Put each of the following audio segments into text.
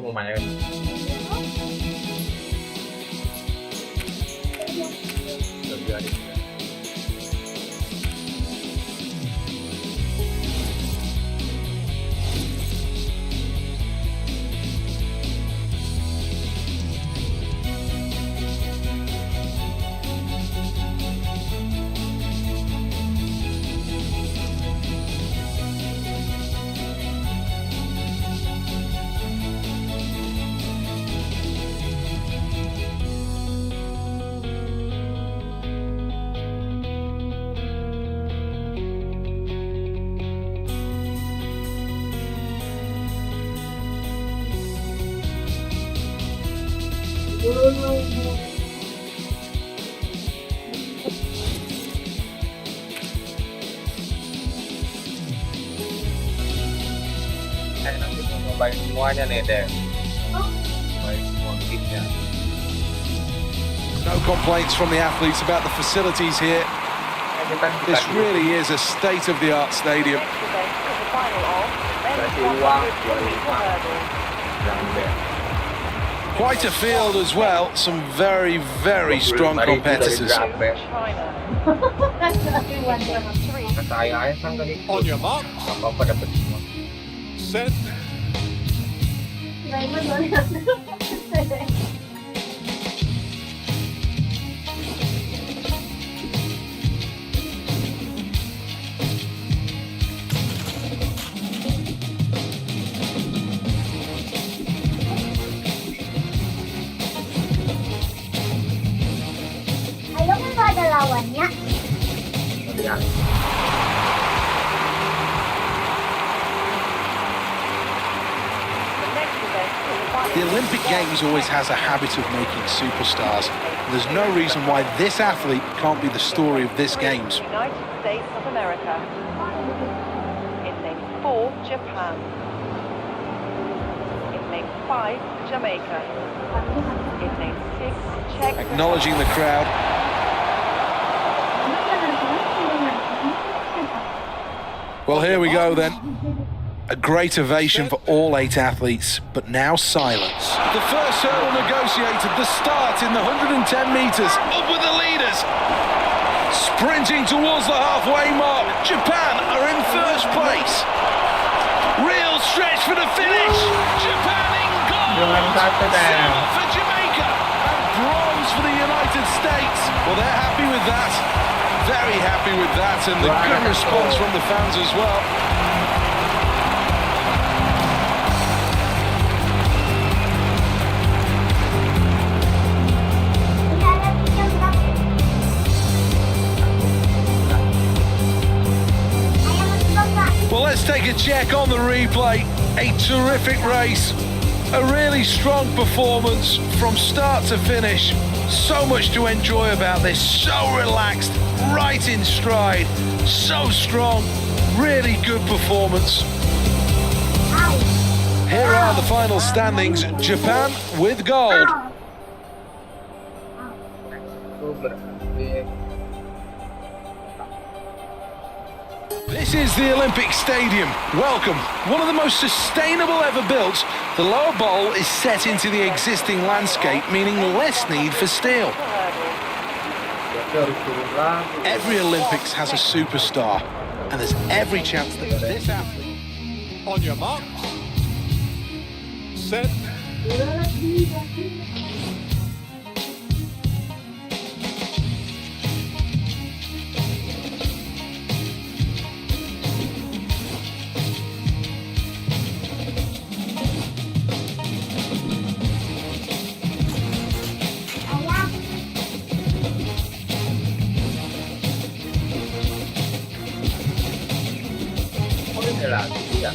pengumumannya kan. Terjadi. Saya nanti mau nyobain semuanya nih deh. Nyobain semua kitnya. No complaints from the athletes about the facilities here. This really is a state-of-the-art stadium. Kasih uang 25. Quite a field as well. Some very, very strong competitors. Saya kan kali. On your mark. Gak apa-apa dapet semua. Set. Ayo kan gak ada lawannya. Lihat. The Olympic Games always has a habit of making superstars. There's no reason why this athlete can't be the story of this Games. United States of America. In lane 4, Japan. In lane 5, Jamaica. In lane 6, Czech. Acknowledging the crowd. Well, here we go then. A great ovation for all 8 athletes, but now silence. The first hurdle negotiated, the start in the 110 metres. Up with the leaders. Sprinting towards the halfway mark. Japan are in first place. Real stretch for the finish. Japan in gold. Silver for Jamaica. And bronze for the United States. Well, they're happy with that. Very happy with that, and the good response from the fans as well. Well, let's take a check on the replay. A terrific race. A really strong performance from start to finish. So much to enjoy about this. So relaxed, right in stride. So strong. Really good performance. Here are the final standings. Japan with gold. This is the Olympic Stadium. Welcome. One of the most sustainable ever built. The lower bowl is set into the existing landscape, meaning less need for steel. Every Olympics has a superstar, and there's every chance that this athlete... On your mark. Set. Medali, ya.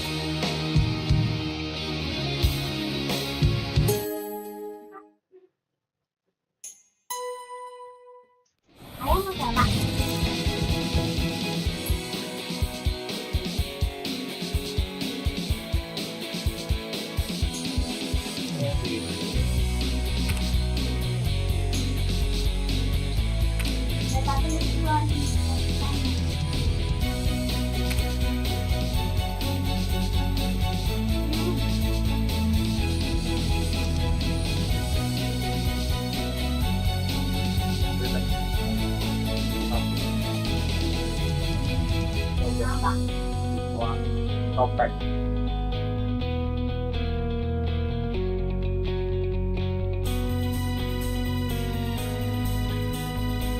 Topeng.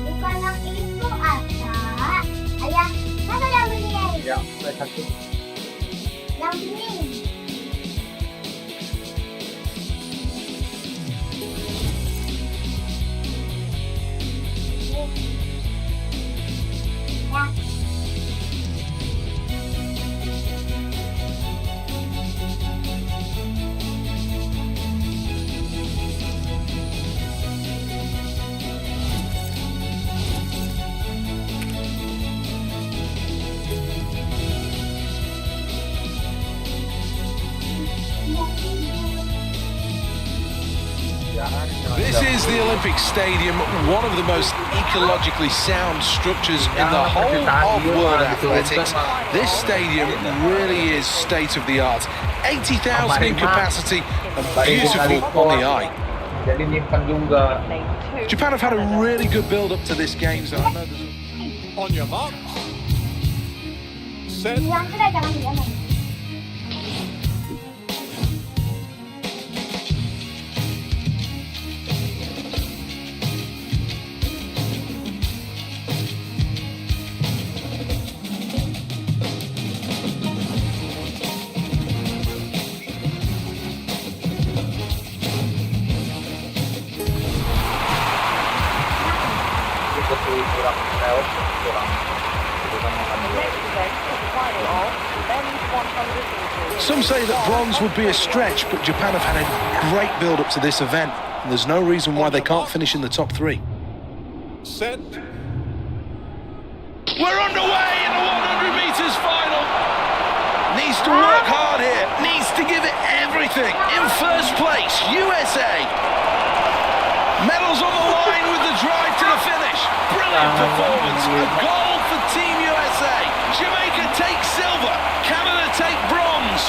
Bukan yang itu, Asa. Ayah, mana yang ini? Ya, ada satu. Yang ini. Ya. This is the Olympic Stadium, one of the most ecologically sound structures in the whole of world athletics. This stadium really is state of the art. 80,000 in capacity and beautiful on the eye. Jadi nyimpen juga. Lane 2. Japan have had a really good build up to this game, so I know there's On your mark. Set. Yang sudah jangan diam. Kurang lewat, kurang. Next event is the final of men's 100 meters. Some say that bronze would be a stretch, but Japan have had a great build up to this event, and there's no reason why they can't finish in the top 3. Set. We're underway in the 100 meters final. Needs to work hard here, needs to give it everything. In first place, USA. Medals on the line with the drive to the finish. Brilliant performance. A gold for Team USA. Jamaica takes silver. Canada take bronze.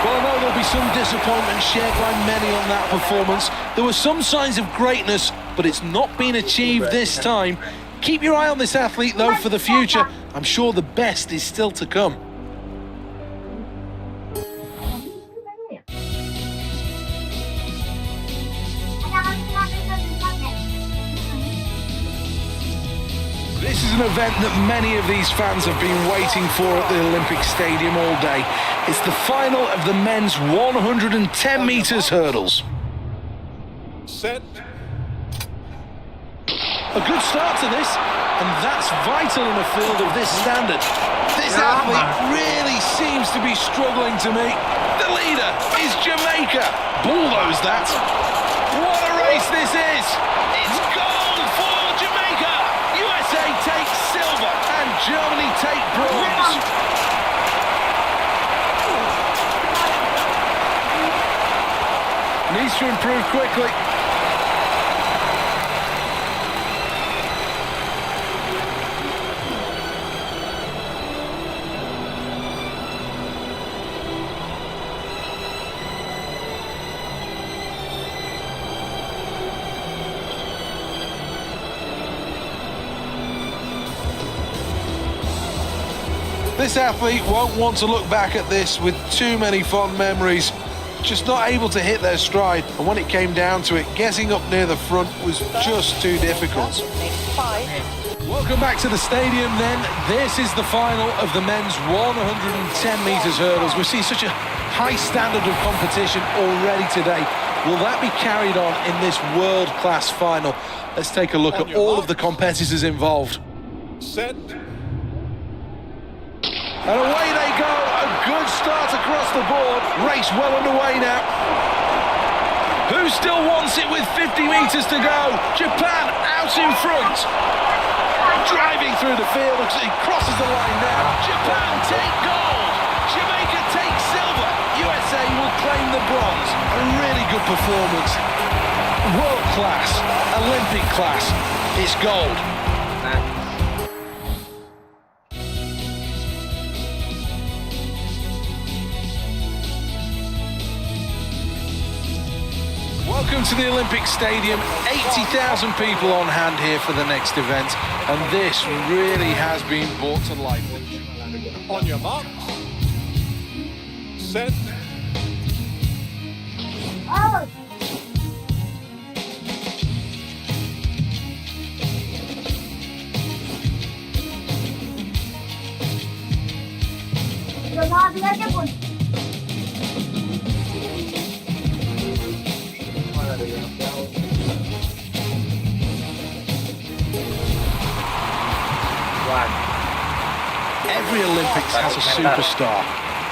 Well, I know there'll be some disappointment shared by many on that performance. There were some signs of greatness, but it's not been achieved this time. Keep your eye on this athlete, though, for the future. I'm sure the best is still to come. This is an event that many of these fans have been waiting for at the Olympic Stadium all day. It's the final of the men's 110 metres hurdles. Set. A good start to this, and that's vital in a field of this standard. This athlete really seems to be struggling to meet. The leader is Jamaica. Bulldoze that. What a race this is! It's gold for Jamaica! USA take silver, and Germany take bronze. Needs to improve quickly. This athlete won't want to look back at this with too many fond memories. Just not able to hit their stride, and when it came down to it, getting up near the front was just too difficult. Lane 5. Welcome back to the stadium then. This is the final of the men's 110 metres hurdles. We see such a high standard of competition already today. Will that be carried on in this world-class final? Let's take a look at all of the competitors involved. Set. And away they go, a good start across the board. Race well underway now. Who still wants it with 50 metres to go? Japan out in front. Driving through the field, he crosses the line now. Japan take gold. Jamaica take silver. USA will claim the bronze. A really good performance. World class, Olympic class. It's gold. Welcome to the Olympic Stadium. 80,000 people on hand here for the next event, and this really has been brought to life. On your mark. set, Oh. Udah mau ambil aja, Bun. Mana ada yang jauh. One. Every Olympics has a superstar,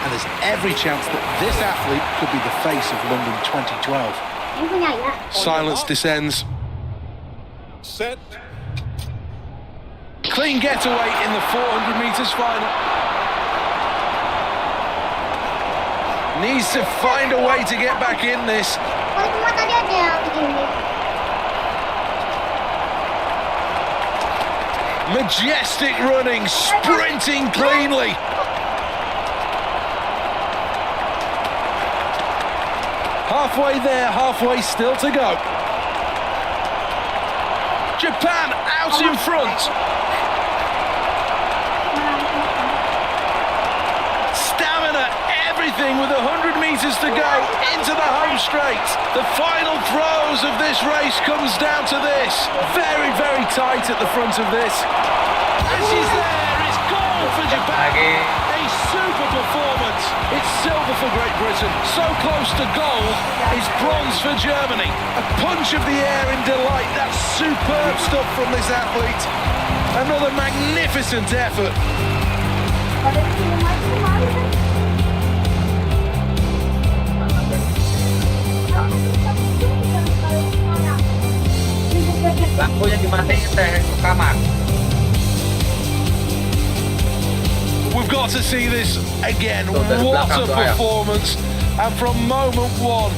and there's every chance that this athlete could be the face of London 2012. Ini punya ya. Silence descends. set, Clean getaway in the 400 metres final. Needs to find a way to get back in this. Oh, cuma tadi ada yang begini. Majestic running, sprinting cleanly. Halfway there, halfway still to go. Japan out in front. Stamina, everything with 100 metres to go into the home straight. The final throes of this race comes down to this. Very, very tight at the front of this. And she's there, it's goal for Japan. A super performance. It's silver for Great Britain. So close to gold, it's bronze for Germany. A punch of the air in delight. That's superb stuff from this athlete. Another magnificent effort. Pada film lagi kemarin kan. Lampunya dimatiin teh ke kamar. We've got to see this again. What a performance. And from moment one,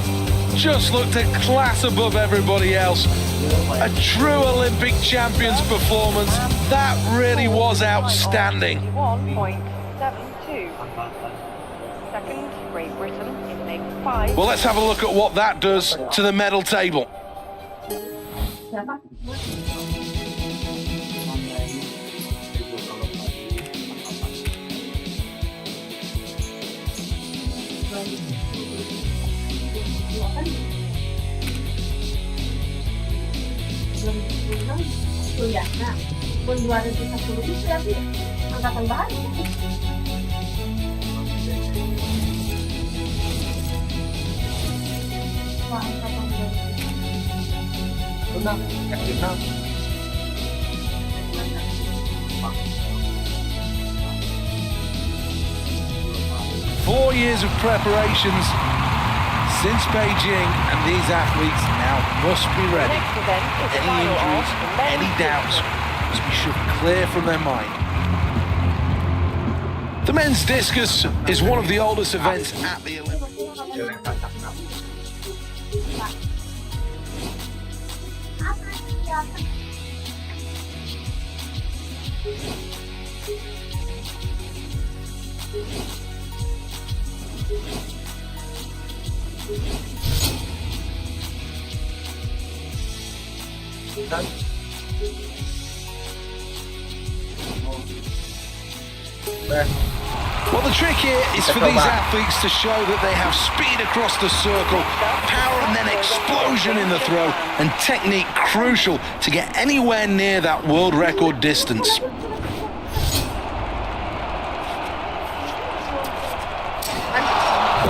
just looked a class above everybody else. A true Olympic champion's performance. That really was outstanding. 1.72. Second, Great Britain in make 5. Well, let's have a look at what that does to the medal table. Siapa? 2010 ya. Nah, tahun 2010 itu berarti angkatan baru. Wah, angkatan baru. Benar, yang benar. 4 years of preparations since Beijing, and these athletes now must be ready. Next event is the Any final injuries, of the any men's doubts discus. must be shoved clear from their mind. The men's discus is one of the oldest events at the Olympics. Well, the trick here is for these athletes to show that they have speed across the circle, power and then explosion in the throw, and technique crucial to get anywhere near that world record distance. Well,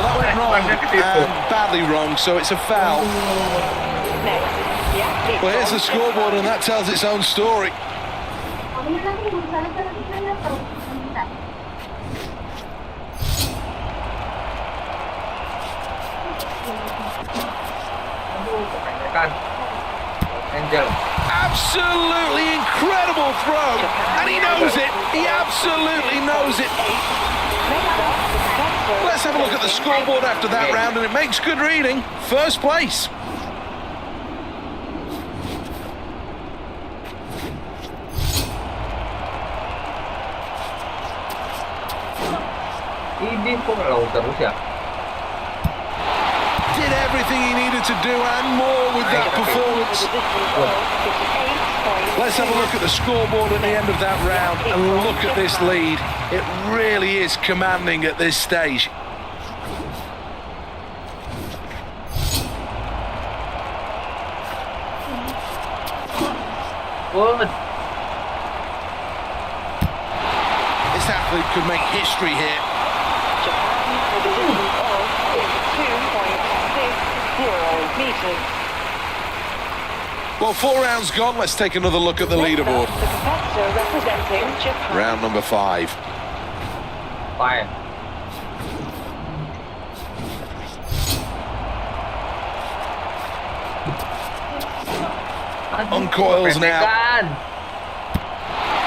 that went wrong, and badly wrong, so it's a foul. Next, the athlete Well, here's the from scoreboard, and that tells its own story. Kan Angel. Absolutely incredible throw, and he knows it. He absolutely knows it. Let's have a look at the scoreboard after that round, and it makes good reading. First place. Ini kok laut terus ya? Did everything he needed to do and more with that performance. Let's have a look at the scoreboard at the end of that round and look at this lead. It really is commanding at this stage. Good. This athlete could make history here. Japan for the distance of 2.60 meters. Well, 4 rounds gone. Let's take another look at the leaderboard. The competitor representing Japan. Round number 5. Fine. Uncoils now. Pendekan.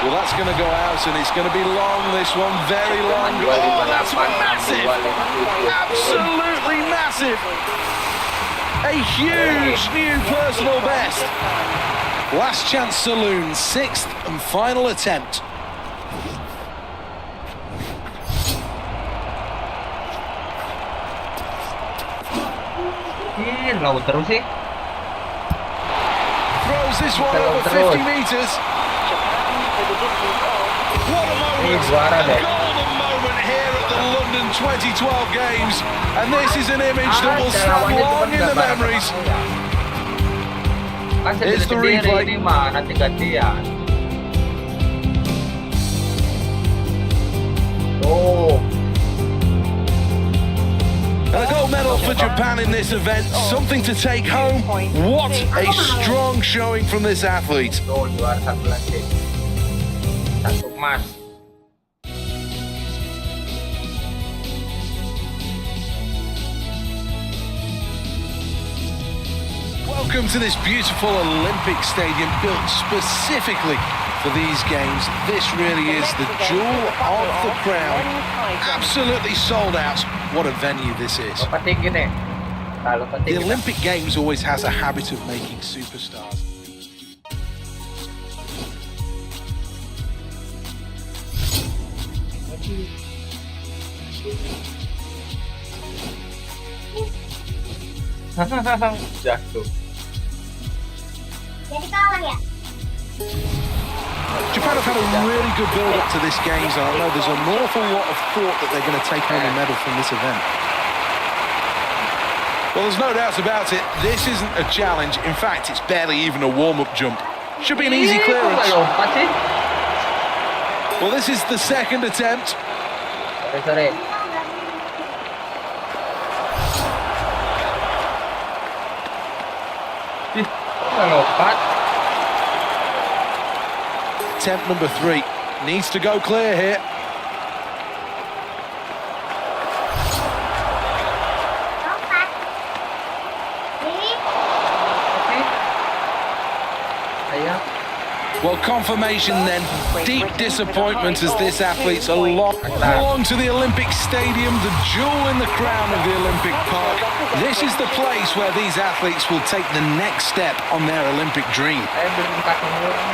Well, that's going to go out, and it's going to be long, this one. Very long. Oh, that's massive. Absolutely massive. A huge new personal best. Last chance saloon, 6th and final attempt. Low terus sih. Throws this one over 50 meters. What a moment. Juara A deh. golden moment here at the London 2012 Games. And this is an image that will stand long in the memories. Kan Here's the sendiri replay. ini mah nanti gantian. Oh. And a gold medal for Japan in this event, something to take home. What a strong showing from this athlete. Tuh juara satu lagi. Satu emas. Welcome to this beautiful Olympic stadium built specifically for these games. This really is the jewel of the crown. Absolutely sold out. What a venue this is. Lupa tinggi nih. Kalau The tinggi. Olympic Games always has a habit of making superstars. Jatuh. Jadi kalah ya? Japan have had a really good build-up to this Games, and I know there's an awful lot of thought that they're going to take home a medal from this event. Well, there's no doubt about it, this isn't a challenge. In fact, it's barely even a warm-up jump. Should be an easy Ih, kok clearance. nggak lompat sih? Well, this is the second attempt. Sorry. Ih, kok nggak lompat? Attempt number 3. Needs to go clear here. Lompat. Ini Ayo. Well, confirmation then. Deep disappointment as this athlete's along to the Olympic Stadium, the jewel in the crown of the Olympic Park. This is the place where these athletes will take the next step on their Olympic dream. Saya belum kasih murah.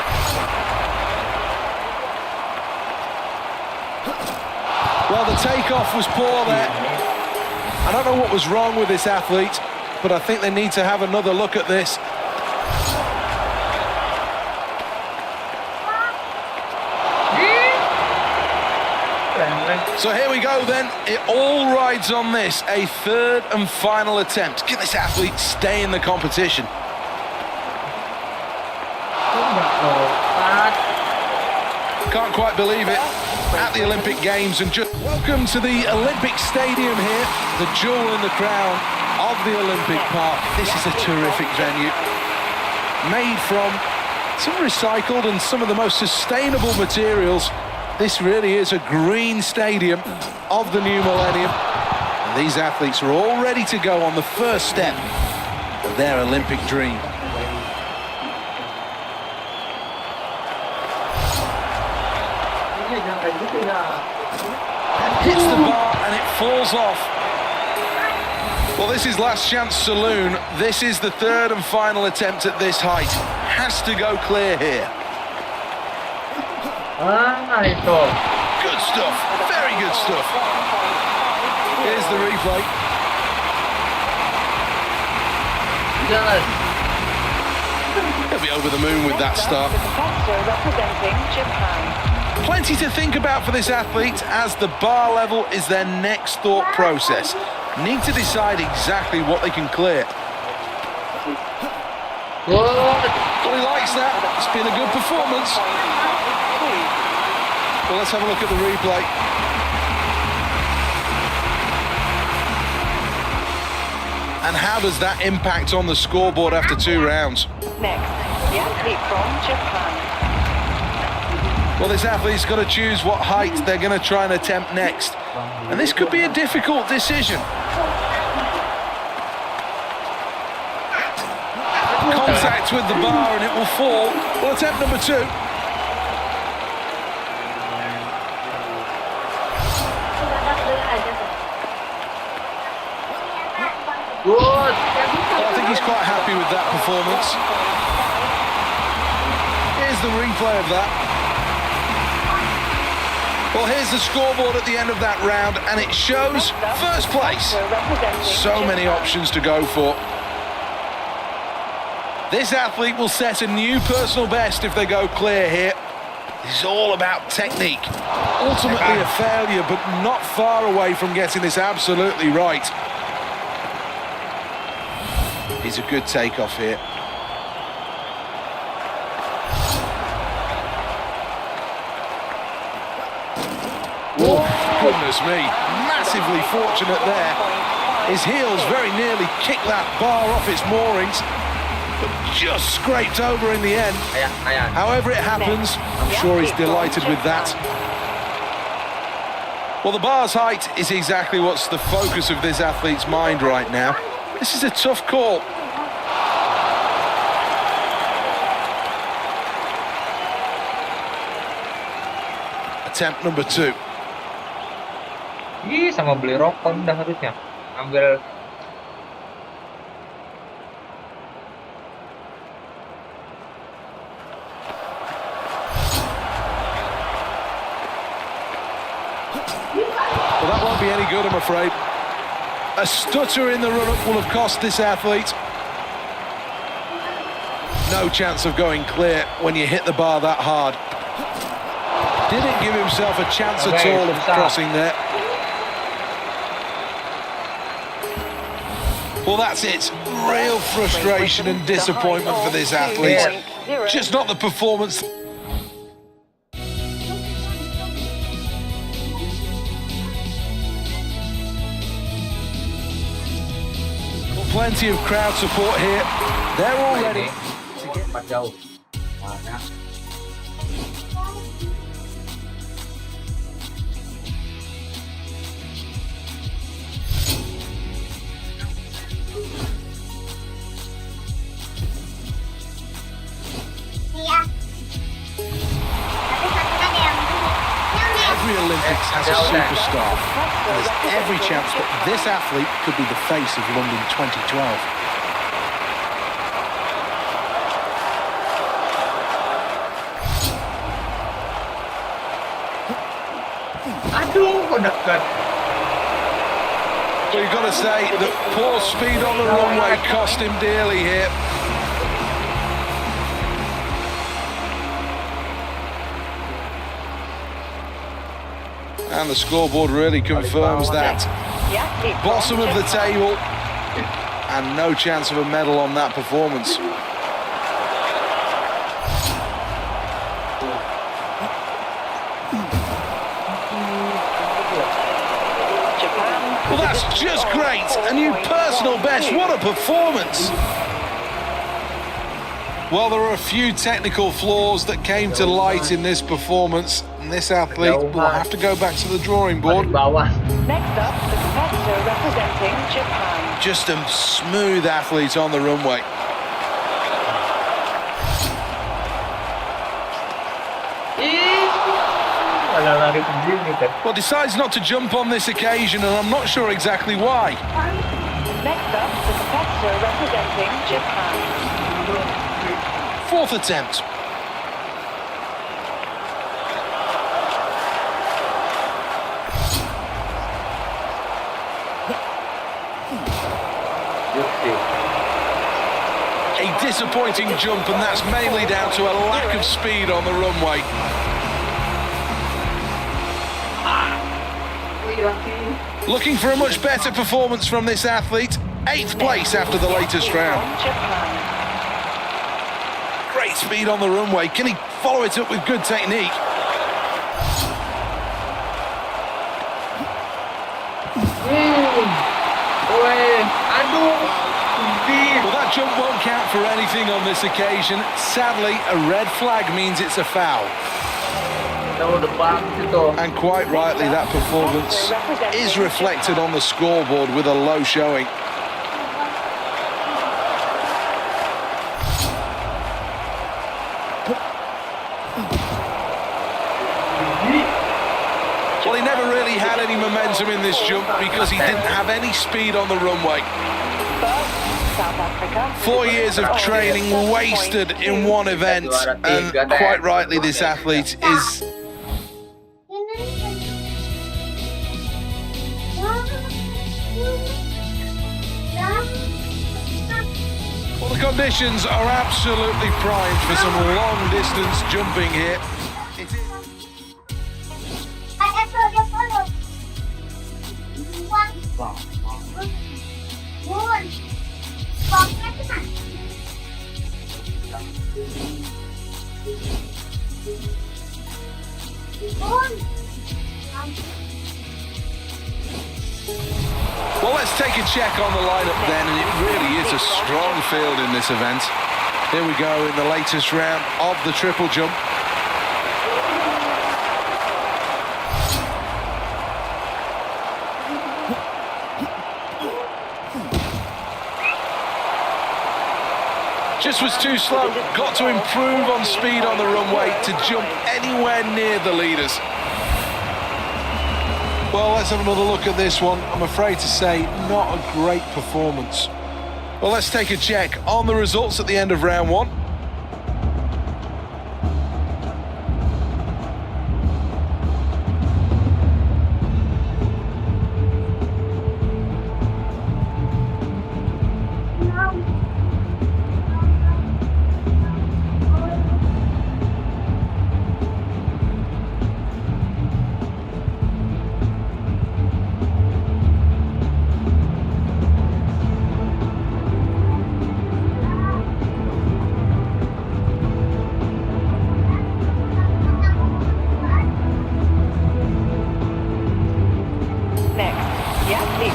Well, the takeoff was poor there. I don't know what was wrong with this athlete, but I think they need to have another look at this. So here we go then. It all rides on this. A third and final attempt. Can this athlete stay in the competition? Kok nggak lompat? Can't quite believe it. At the Olympic Games, and just welcome to the Olympic Stadium here, the jewel in the crown of the Olympic Park. This is a terrific venue, made from some recycled and some of the most sustainable materials. This really is a green stadium of the new millennium. And these athletes are all ready to go on the first step of their Olympic dream. Hits the bar and it falls off. Well, this is last chance saloon. This is the third and final attempt at this height. Has to go clear here. Ah, itu. Good stuff. Very good stuff. Here's the replay. Jelas. He'll be over the moon with that start. The competitor representing Japan. Plenty to think about for this athlete, as the bar level is their next thought process. Need to decide exactly what they can clear. Well, he likes that. It's been a good performance. Well, let's have a look at the replay. And how does that impact on the scoreboard after 2 rounds? Next, the athlete from Japan. Well, this athlete's got to choose what height they're going to try and attempt next. And this could be a difficult decision. Contact with the bar and it will fall. Well, attempt number 2. Well, I think he's quite happy with that performance. Here's the replay of that. Well, here's the scoreboard at the end of that round, and it shows first place. So many options to go for. This athlete will set a new personal best if they go clear here. This is all about technique. Ultimately a failure, but not far away from getting this absolutely right. He's a good takeoff here. Oh, goodness me. Massively fortunate there. His heels very nearly kicked that bar off its moorings, but just scraped over in the end. However it happens, I'm sure he's delighted with that. Well, the bar's height is exactly what's the focus of this athlete's mind right now. This is a tough call. Attempt number 2. Ih, sama beli rokok udah harusnya. Ambil. Well, that won't be any good, I'm afraid. A stutter in the run-up will have cost this athlete. No chance of going clear when you hit the bar that hard. Didn't give himself a chance at all of crossing there. Well, that's it. Real frustration and disappointment for this athlete. Just not the performance. Plenty of crowd support here. They're all ready. Cepat jauh. Mana? Iya. Tapi satu ada yang Every Olympics has a superstar. There's every chance that this athlete could be the face of London 2012. Aduh, kok dekat. Well, you've got to say that poor speed on the runway cost him dearly here. And the scoreboard really confirms that. Bottom of the table, and no chance of a medal on that performance. Well, that's just great. A new personal best. What a performance. Well, there are a few technical flaws that came to light in this performance. And this athlete will have to go back to the drawing board. Next up, the competitor representing Japan. Just a smooth athlete on the runway. Well, decides not to jump on this occasion, and I'm not sure exactly why. Next up, the competitor representing Japan. 4th attempt. A disappointing jump, and that's mainly down to a lack of speed on the runway. Looking for a much better performance from this athlete. 8th place after the latest round. Great speed on the runway. Can he follow it up with good technique? Well, that jump won't count for anything on this occasion. Sadly, a red flag means it's a foul. And quite rightly, that performance is reflected on the scoreboard with a low showing. Well, he never really had any momentum in this jump because he didn't have any speed on the runway. 4 years of training wasted in one event, and quite rightly this athlete is... Well, the conditions are absolutely primed for some long distance jumping here. Well, let's take a check on the lineup then, and it really is a strong field in this event. Here we go in the latest round of the triple jump. Just was too slow, got to improve on speed on the runway to jump anywhere near the leaders. Well, let's have another look at this one. I'm afraid to say, not a great performance. Well, let's take a check on the results at the end of round one.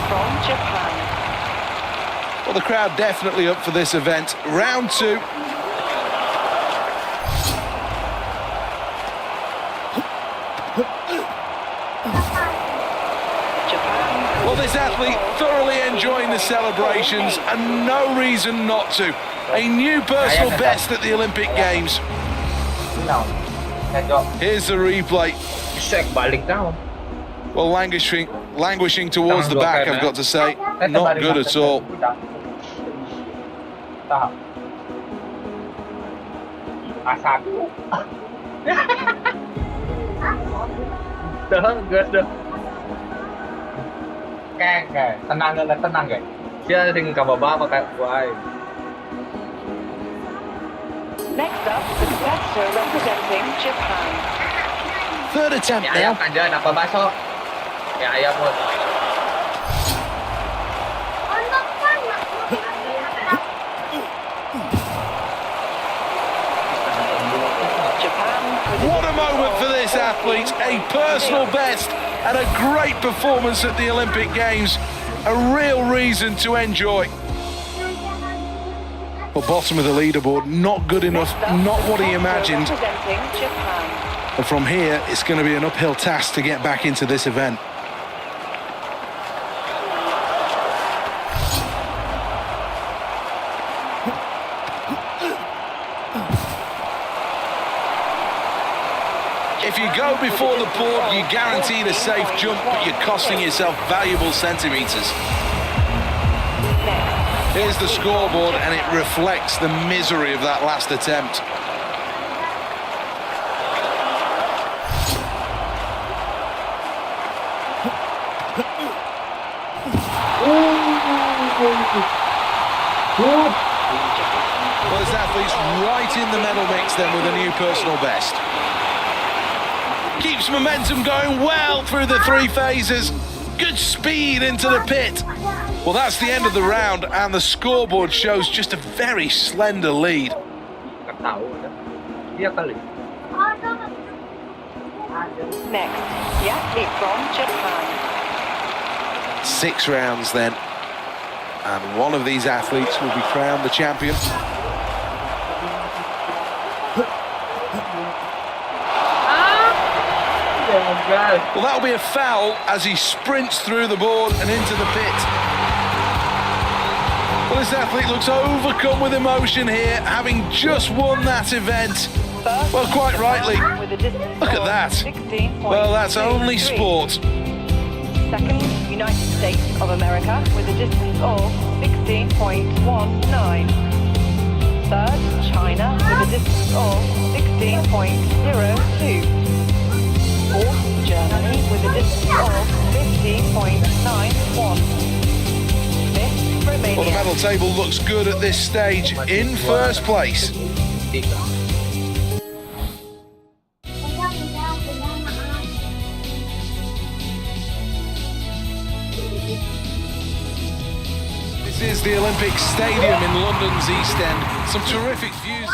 From Japan. Well, the crowd definitely up for this event. Round two. Japan. Well, this athlete thoroughly enjoying the celebrations and no reason not to. A new personal best at the Olympic Games. Here's the replay. Well, languishing towards the back, I've got to say. Not good at all. Tenang guys. Dia tinggal bawah pakai buai. Next up, the competitor representing Japan. Third attempt now. Ayam kanjan apa bakso? Ya ayam pun. What a moment for this athlete. A personal best and a great performance at the Olympic Games. A real reason to enjoy. Well, bottom of the leaderboard, not good enough, not what he imagined. Representing Japan. And from here, it's going to be an uphill task to get back into this event. If you go before the board, you're guaranteed a safe jump, but you're costing yourself valuable centimetres. Here's the scoreboard, and it reflects the misery of that last attempt. Well, this athlete's right in the medal mix then with a new personal best. Keeps momentum going well through the three phases. Good speed into the pit. Well, that's the end of the round, and the scoreboard shows just a very slender lead. tahu dah. Dia kali. Next, the athlete from Japan. 6 rounds then. And one of these athletes will be crowned the champion. Well, that'll be a foul as he sprints through the board and into the pit. Well, this athlete looks overcome with emotion here, having just won that event. Well, quite rightly. Look at that. Well, that's only sport. Second, United States of America with a distance of 16.19. Third, China with a distance of 16.02. Fourth, Germany with a distance of 15.91. Fifth, Romania. Well, the medal table looks good at this stage. In first place. This is the Olympic Stadium in London's East End. Some terrific views.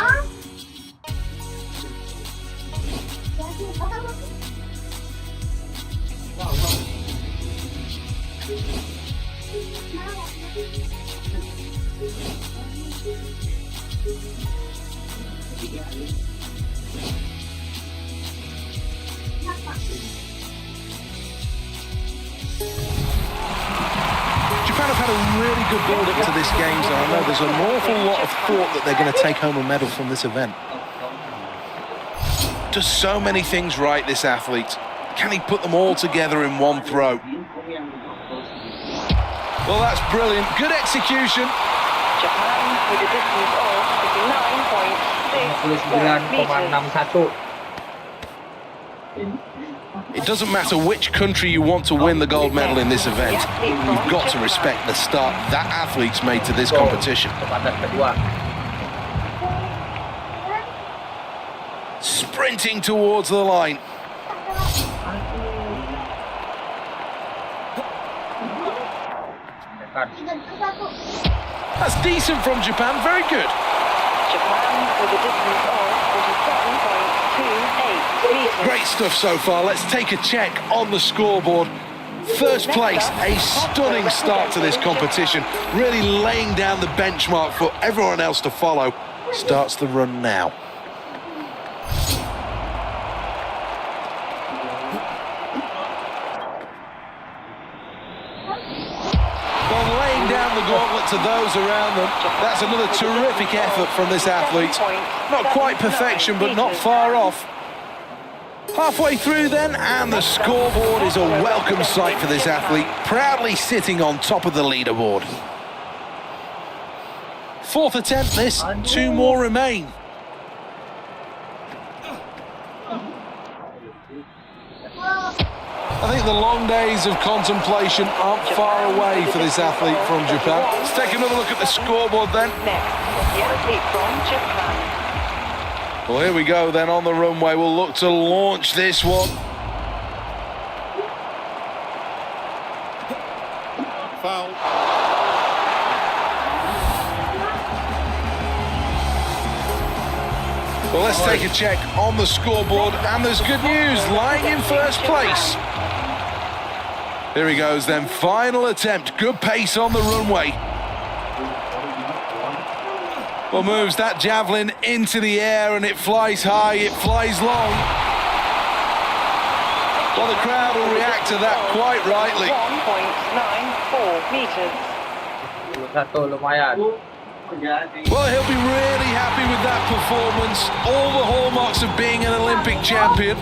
Japan have had a really good build-up to this game, so I know there's an awful lot of thought that they're going to take home a medal from this event. Does so many things right, this athlete. Can he put them all together in one throw? Well, that's brilliant. Good execution. Japan with a distance of 59.61 meters. It doesn't matter which country you want to win the gold medal in this event. You've got to respect the start that athlete's made to this competition. Sprinting towards the line. That's decent from Japan, very good. Japan with a distance of 47.28 meters. Great stuff so far. Let's take a check on the scoreboard. First place, a stunning start to this competition, really laying down the benchmark for everyone else to follow. Starts the run now. Well, laying down the gauntlet to those around them. That's another terrific effort from this athlete. Not quite perfection, but not far off. Halfway through then, and the scoreboard is a welcome sight for this athlete, proudly sitting on top of the leaderboard. Fourth attempt this, 2 more remain. I think the long days of contemplation aren't far away for this athlete from Japan. Let's take another look at the scoreboard then. Next, the athlete from Japan. Well, here we go then on the runway. We'll look to launch this one. Foul. Well, let's take a check on the scoreboard, and there's good news, lying in first place. Here he goes then, final attempt, good pace on the runway. Well, moves that javelin into the air, and it flies high, it flies long. Well, the crowd will react to that quite rightly. 1.94 meters. lumayan. Well, he'll be really happy with that performance. All the hallmarks of being an Olympic champion.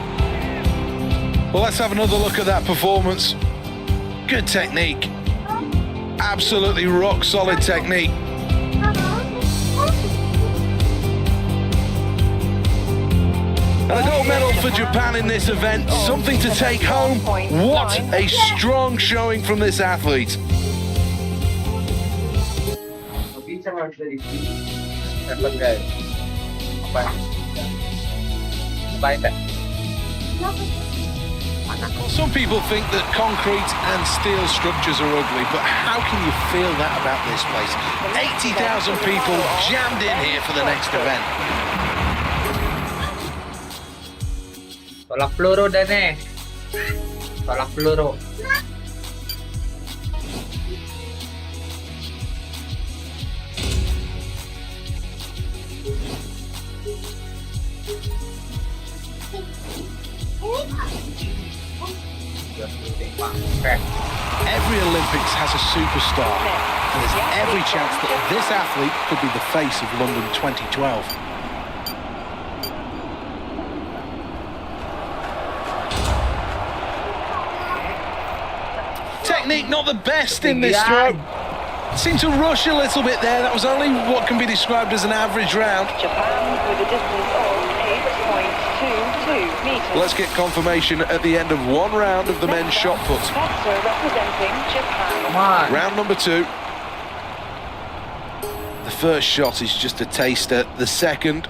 Well, let's have another look at that performance. Good technique. Absolutely rock solid technique. And a gold medal for Japan in this event. Something to take home. What a strong showing from this athlete. Berbagai. Baik. Well, some people think that concrete and steel structures are ugly, but how can you feel that about this place? 80,000 people jammed in here for the next event. Tolak peluru deh nih. Tolak peluru. Every Olympics has a superstar, and there's every chance that this athlete could be the face of London 2012. Technique not the best in this throw. Seemed to rush a little bit there. That was only what can be described as an average round. Japan with a distance of 8.22 meters. Let's get confirmation at the end of one round of the men's shot put. Competitor representing Japan. Come on. Round number 2. The first shot is just a taster. The second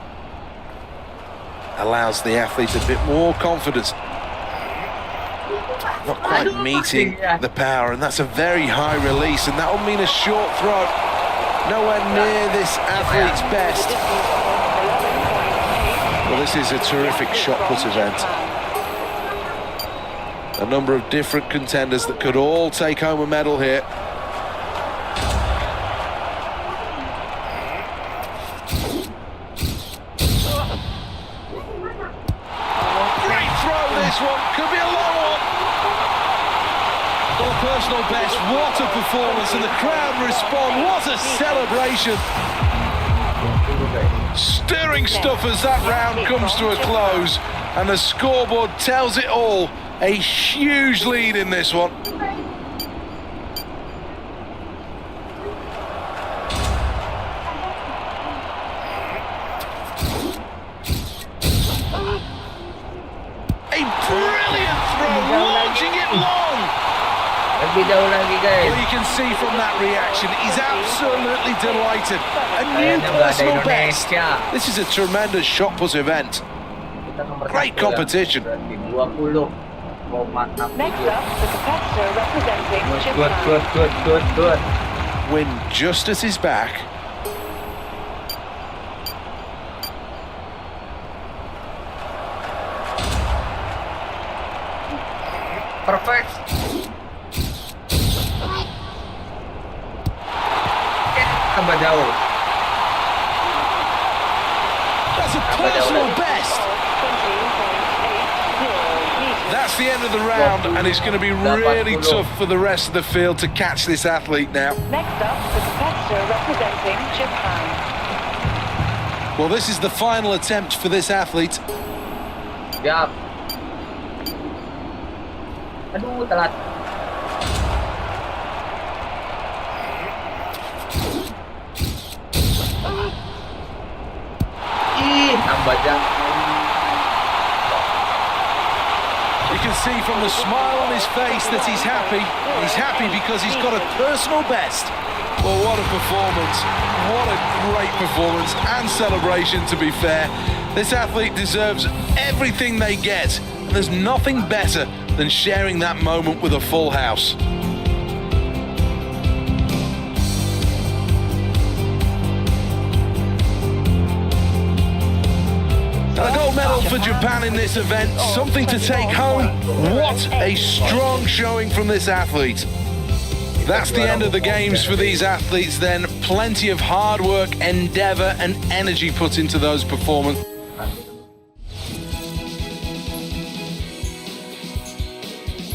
allows the athlete a bit more confidence. Not quite meeting the power, and that's a very high release, and that will mean a short throw. Nowhere near this athlete's best. Well, this is a terrific shot put event. A number of different contenders that could all take home a medal here. Great throw, this one. Could be a long one. Well, a personal best. What a performance, and the crowd respond. What a celebration. Stirring stuff as that round comes to a close, and the scoreboard tells it all. A huge lead in this one. A brilliant throw, launching it long. Lebih jauh lagi, guys. Well, you can see from that reaction, he's absolutely delighted. A new Kayaknya nggak ada personal best. Indonesia. This is a tremendous shot put event. Kita nomor Great 1 ya. competition. Berarti 20,6. Next up, the competitor representing Good. Japan. Win just at his back. Perfect. Tambah jauh. That's a personal best. 20.80 meters. That's the end of the round, and it's going to be really tough for the rest of the field to catch this athlete now. Next up, the competitor representing Japan. Well, this is the final attempt for this athlete. Siap. Aduh, telat. Ih, tambah jauh. You can see from the smile on his face that he's happy. He's happy because he's got a personal best. Well, what a performance. What a great performance and celebration, to be fair. This athlete deserves everything they get. And there's nothing better than sharing that moment with a full house. And a gold medal for Japan in this event, something to take home. What a strong showing from this athlete. That's the end of the games for these athletes then. Plenty of hard work, endeavour and energy put into those performances.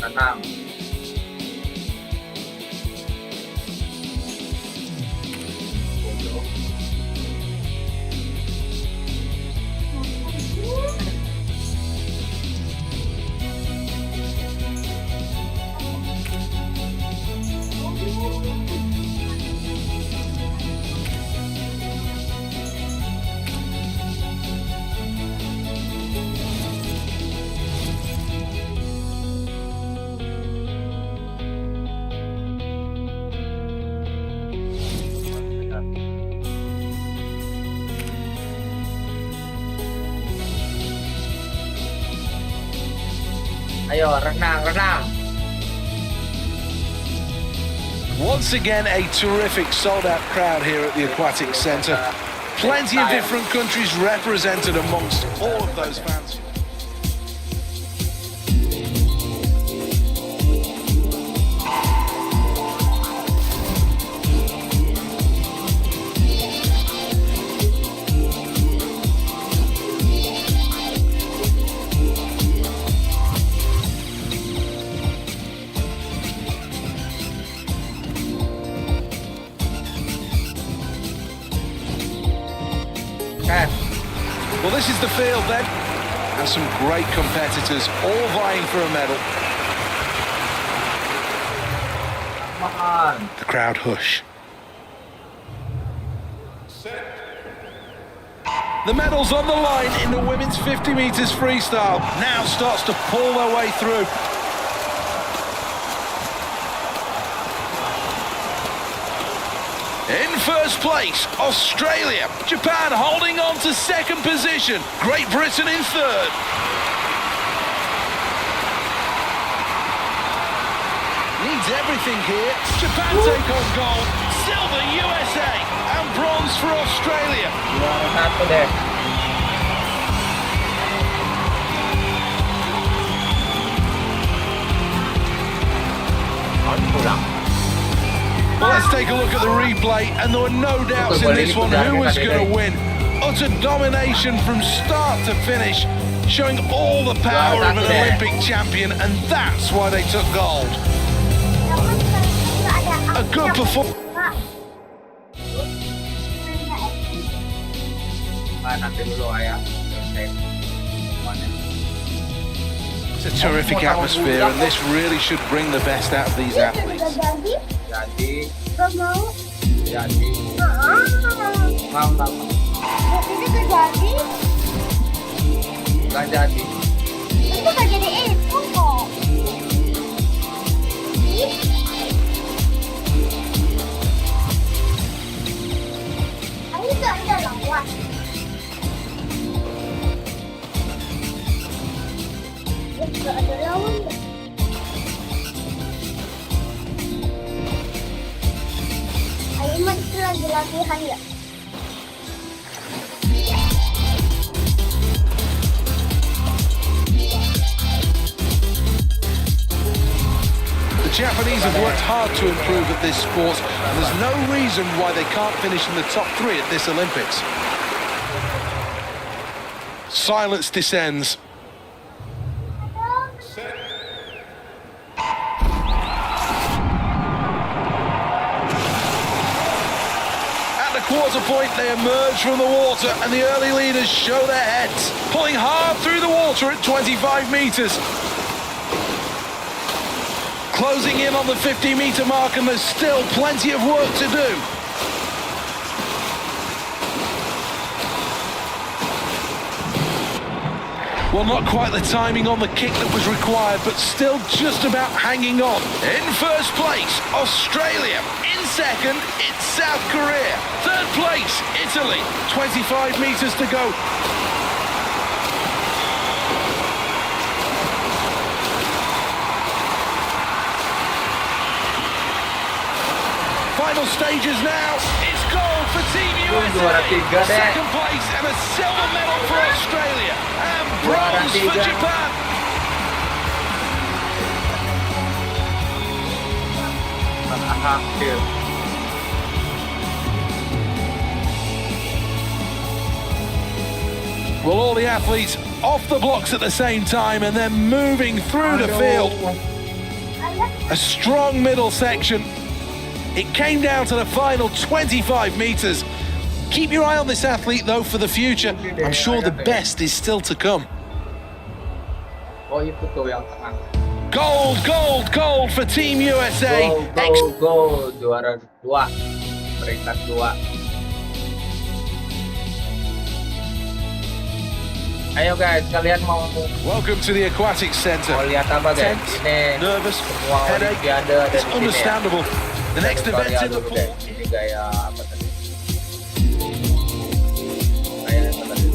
Tenang. Ayo, renang. Once again, a terrific sold-out crowd here at the Aquatic Centre. Plenty of different countries represented amongst all of those fans. Kan? Well, this is the field then. And some great competitors, all vying for a medal. Come on. The crowd hush. Set. The medal's on the line in the women's 50 metres freestyle. Now starts to pull their way through. In first place, Australia. Japan holding on to second position. Great Britain in third. Needs everything here. Japan take on gold. Silver USA. And bronze for Australia. Juara satu deh. Pulang. Well, let's take a look at the replay, and there were no doubts in this one who was going to win. Utter domination from start to finish, showing all the power of an Olympic champion, and that's why they took gold. A good performance. Nanti dulu ayah. It's a terrific atmosphere, and this really should bring the best out of these athletes. Jadi, Gak mau. jadi. Mau. Ini gak jadi. Gak jadi. Itu gak jadi itu kok. Ini gak ada lawan. Gak ada lawan. Aiman itu lagi latihan ya. The Japanese have worked hard to improve at this sport, and there's no reason why they can't finish in the top 3 at this Olympics. Silence descends. At the quarter point, they emerge from the water, and the early leaders show their heads, pulling hard through the water at 25 metres. Closing in on the 50-metre mark, and there's still plenty of work to do. Well, not quite the timing on the kick that was required, but still just about hanging on. In first place, Australia. In second, it's South Korea. Third place, Italy. 25 metres to go. Final stages now. It's gold for Team Juara USA. tiga deh. Second place and a silver medal for Australia. And bronze for tiga. Japan. Akhir. Well, all the athletes off the blocks at the same time and then moving through the field. A strong middle section. It came down to the final 25 metres. Keep your eye on this athlete, though, for the future. I'm sure the best is still to come. Oh, itu tuh yang tengah. Gold, gold, gold for Team USA. Go, juara 2. Peringkat 2. Ayo guys, kalian mau Welcome to the Aquatics Centre. lihat apa guys? Tense, Ini nervous, semua headache. Olimpiade ada It's di sini ya. understandable. The next event in the Dulu, pool. guys. Ini gaya apa tadi? Gaya apa tadi?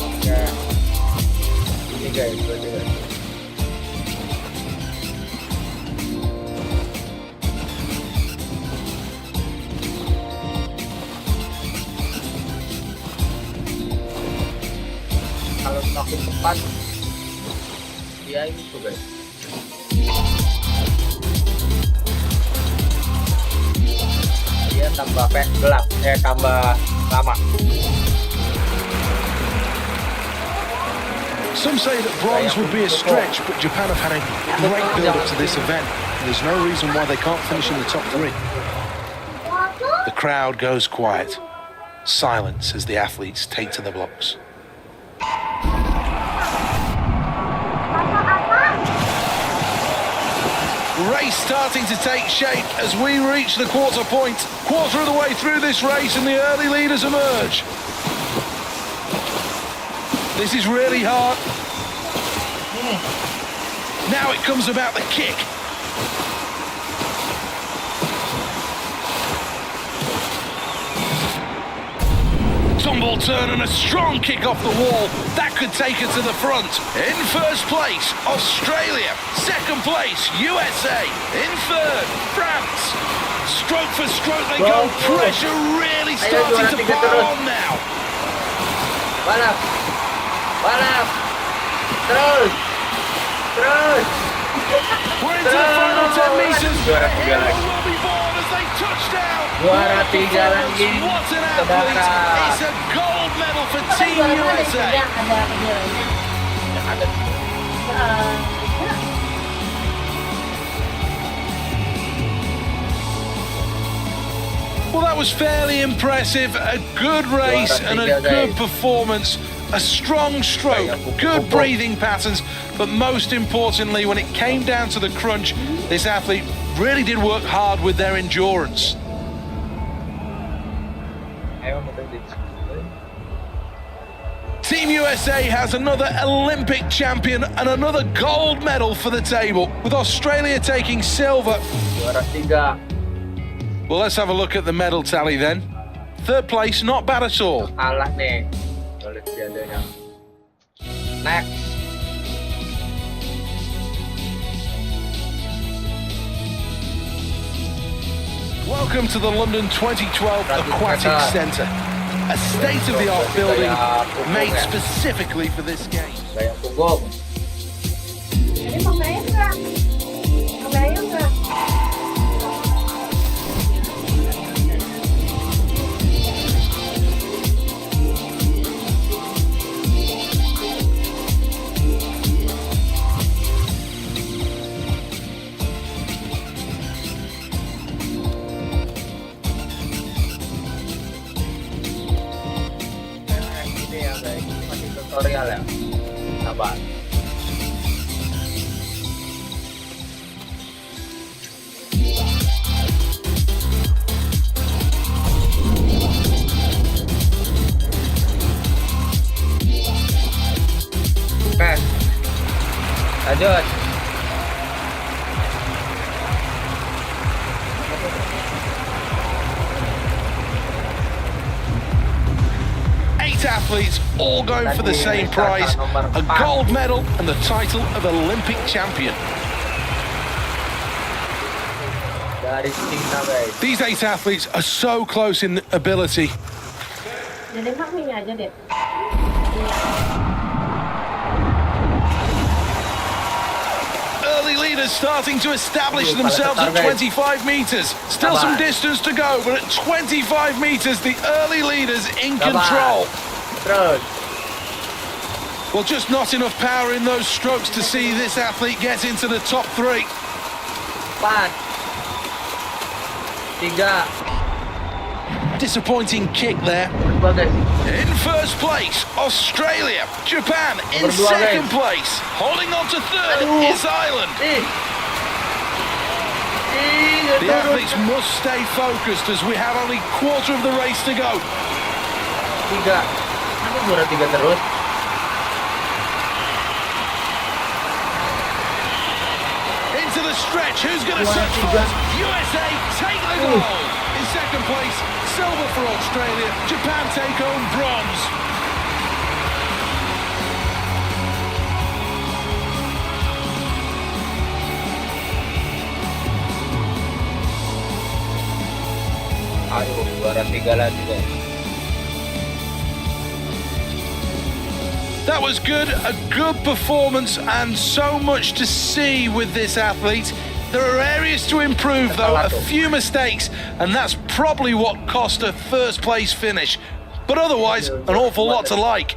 Oke. Ini guys, berarti guys. Kalau semakin cepat dia itu guys, dia tambah gelap, tambah lama. Some say that bronze would be a stretch, but Japan have had a great build-up to this event. And there's no reason why they can't finish in the top 3. The crowd goes quiet. Silence as the athletes take to the blocks. Race starting to take shape as we reach the quarter point. Quarter of the way through this race and the early leaders emerge. This is really hard. Now it comes about the kick. Tumble turn and a strong kick off the wall. That could take her to the front. In first place, Australia. Second place, USA. In third, France. Stroke for stroke they go. Pressure really starting to pile on now. Balap. Balap. Terus. Terus. We're into the final 10 meters. Juara 3 Here lagi. will be born as they touch down. Juara 3 lagi. What an athlete. Saudara. It's a gold medal for Team Ada USA. kejuarannya. Ada. Well, that was fairly impressive. A good race and a good performance. A strong stroke, good breathing patterns, but most importantly, when it came down to the crunch, this athlete really did work hard with their endurance. Team USA has another Olympic champion and another gold medal for the table, with Australia taking silver. Juara 3. Well, let's have a look at the medal tally then. Third place, not bad at all. Kalah nih. Olimpiadenya. Next. Welcome to the London 2012 Aquatic Centre, a state-of-the-art building made specifically for this game. Gaya punggung. Jadi pemain nggak? Kebayang nggak? Ini ya guys, masih tutorial ya. Sabar. Oke. Lanjut. Eight athletes all going for the same prize, a gold medal and the title of Olympic champion. Dari Cina guys. These 8 athletes are so close in ability. Jadi mak ini aja deh. Early leaders starting to establish themselves at 25 meters. Still some distance to go, but at 25 meters, the early leaders in control. Terus. Well, just not enough power in those strokes to see this athlete get into the top 3. 4. 3. Disappointing kick there. Berbagai. In first place, Australia. Japan in Nomor 2, second guys. place. Holding on to third Aduh. is Ireland. Ih. The athletes must stay focused as we have only quarter of the race to go. 3. Ini juara 3 terus. Into the stretch, who's going to search first? USA take the gold. In second place, silver for Australia. Japan take home bronze. Aduh, juara 3 lagi guys. That was good, a good performance and so much to see with this athlete. There are areas to improve though, a few mistakes, and that's probably what cost a first place finish. But otherwise, an awful lot to like.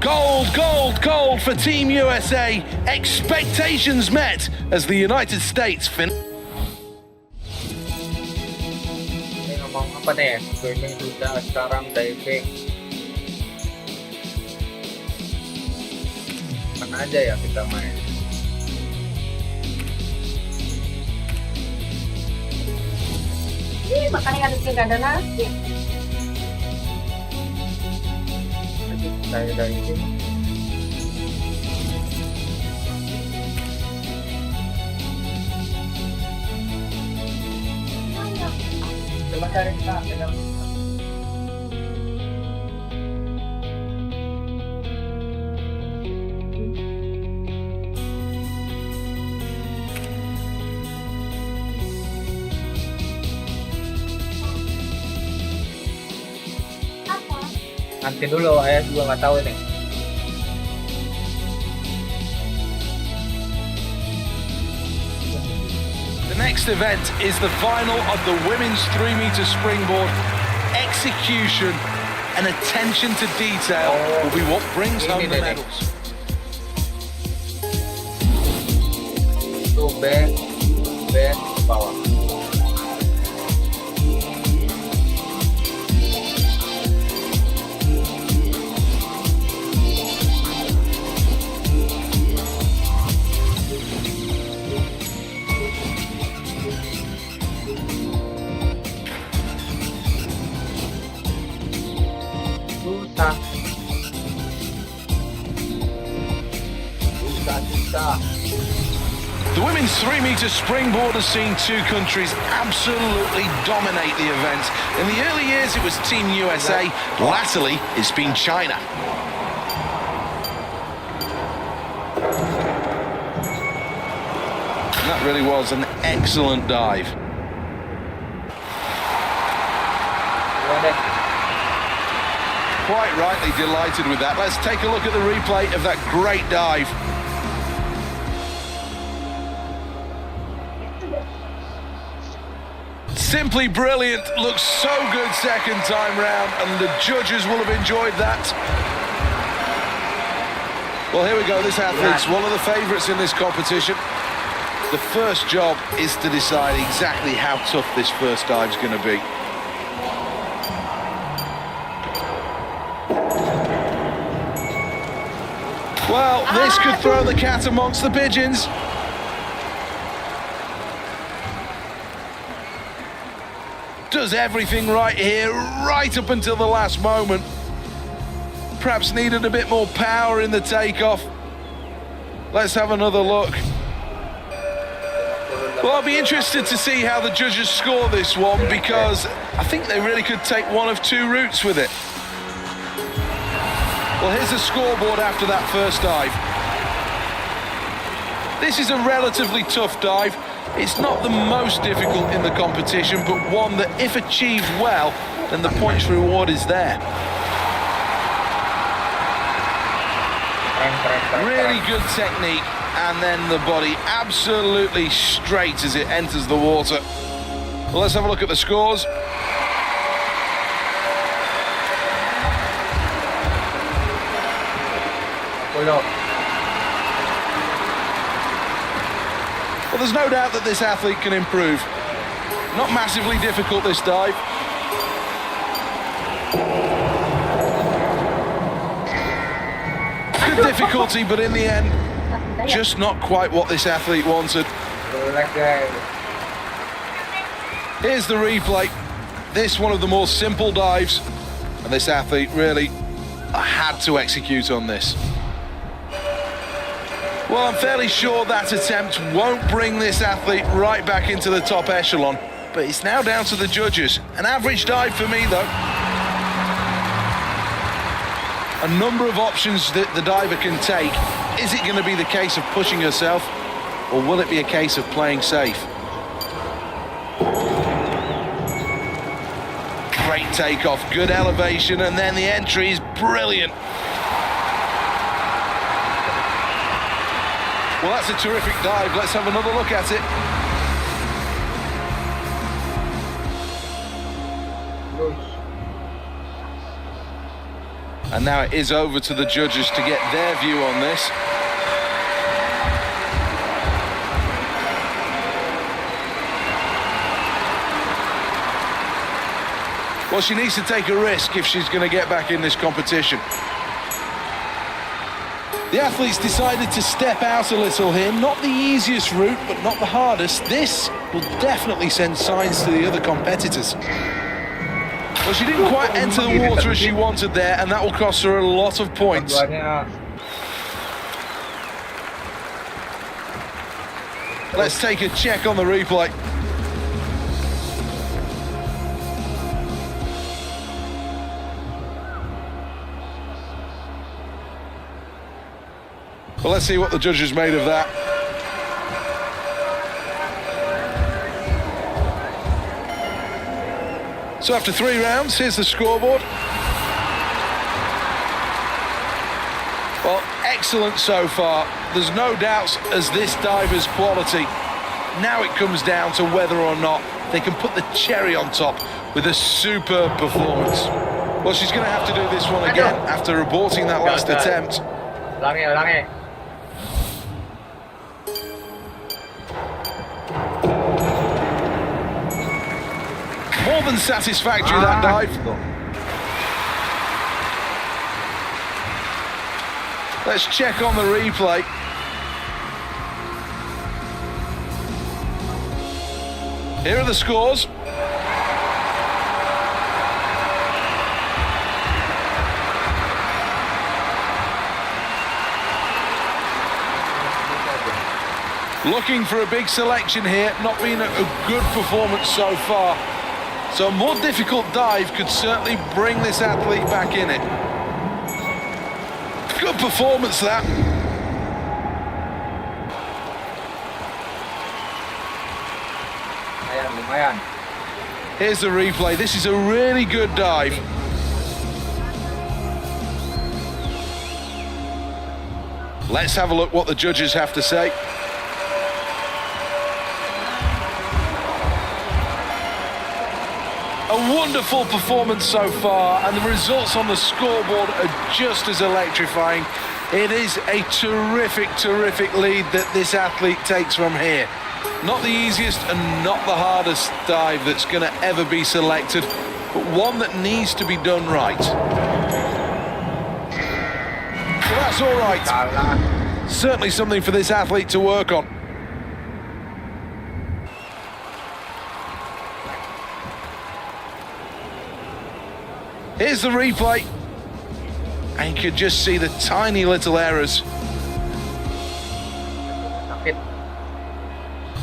Gold, gold, gold for Team USA. Expectations met as the United States Ini ngomong apa nih? Swimming sudah, sekarang diving. Mana aja ya kita main? Ih, makanya harusnya gak ada nasi. Saya dari sini. Coba cari kita pegang. Apa? Nanti dulu, ayah juga nggak tahu nih. The next event is the final of the women's 3-meter springboard. Execution and attention to detail will be what brings home the medals. Itu B bawah. Susah. The women's 3-meter springboard has seen two countries absolutely dominate the event. In the early years, it was Team USA. Latterly, it's been China. And that really was an excellent dive. Dua deh. Quite rightly delighted with that. Let's take a look at the replay of that great dive. Simply brilliant, looks so good second time round, and the judges will have enjoyed that. Well, here we go, this athlete's one of the favourites in this competition. The first job is to decide exactly how tough this first dive's going to be. Well, this could throw the cat amongst the pigeons. Does everything right here, right up until the last moment. Perhaps needed a bit more power in the takeoff. Let's have another look. Well, I'll be interested to see how the judges score this one, because I think they really could take one of two routes with it. Well, here's the scoreboard after that first dive. This is a relatively tough dive. It's not the most difficult in the competition, but one that, if achieved well, then the points reward is there. Really good technique, and then the body absolutely straight as it enters the water. Well, let's have a look at the scores. Well, there's no doubt that this athlete can improve. Not massively difficult, this dive. Good difficulty, but in the end, just not quite what this athlete wanted. Here's the replay. This one of the more simple dives, and this athlete really had to execute on this. Well, I'm fairly sure that attempt won't bring this athlete right back into the top echelon, but it's now down to the judges. An average dive for me, though. A number of options that the diver can take. Is it going to be the case of pushing herself, or will it be a case of playing safe? Great takeoff, good elevation, and then the entry is brilliant. Well, that's a terrific dive. Let's have another look at it. And now it is over to the judges to get their view on this. Well, she needs to take a risk if she's going to get back in this competition. The athletes decided to step out a little here. Not the easiest route, but not the hardest. This will definitely send signs to the other competitors. Well, she didn't quite enter the water as she wanted there, and that will cost her a lot of points. Let's take a check on the replay. Well, let's see what the judges made of that. So after 3 rounds, here's the scoreboard. Well, excellent so far. There's no doubts as this diver's quality. Now it comes down to whether or not they can put the cherry on top with a superb performance. Well, she's going to have to do this one again after aborting that last attempt. Ulangi. More than satisfactory, that dive. Let's check on the replay. Here are the scores. Looking for a big selection here, not been a good performance so far. So a more difficult dive could certainly bring this athlete back in it. Good performance, that. Lumayan. Here's the replay. This is a really good dive. Let's have a look what the judges have to say. A wonderful performance so far, and the results on the scoreboard are just as electrifying. It is a terrific, terrific lead that this athlete takes from here. Not the easiest and not the hardest dive that's going to ever be selected, but one that needs to be done right. So that's all right. Certainly something for this athlete to work on. Here's the replay, and you can just see the tiny little errors.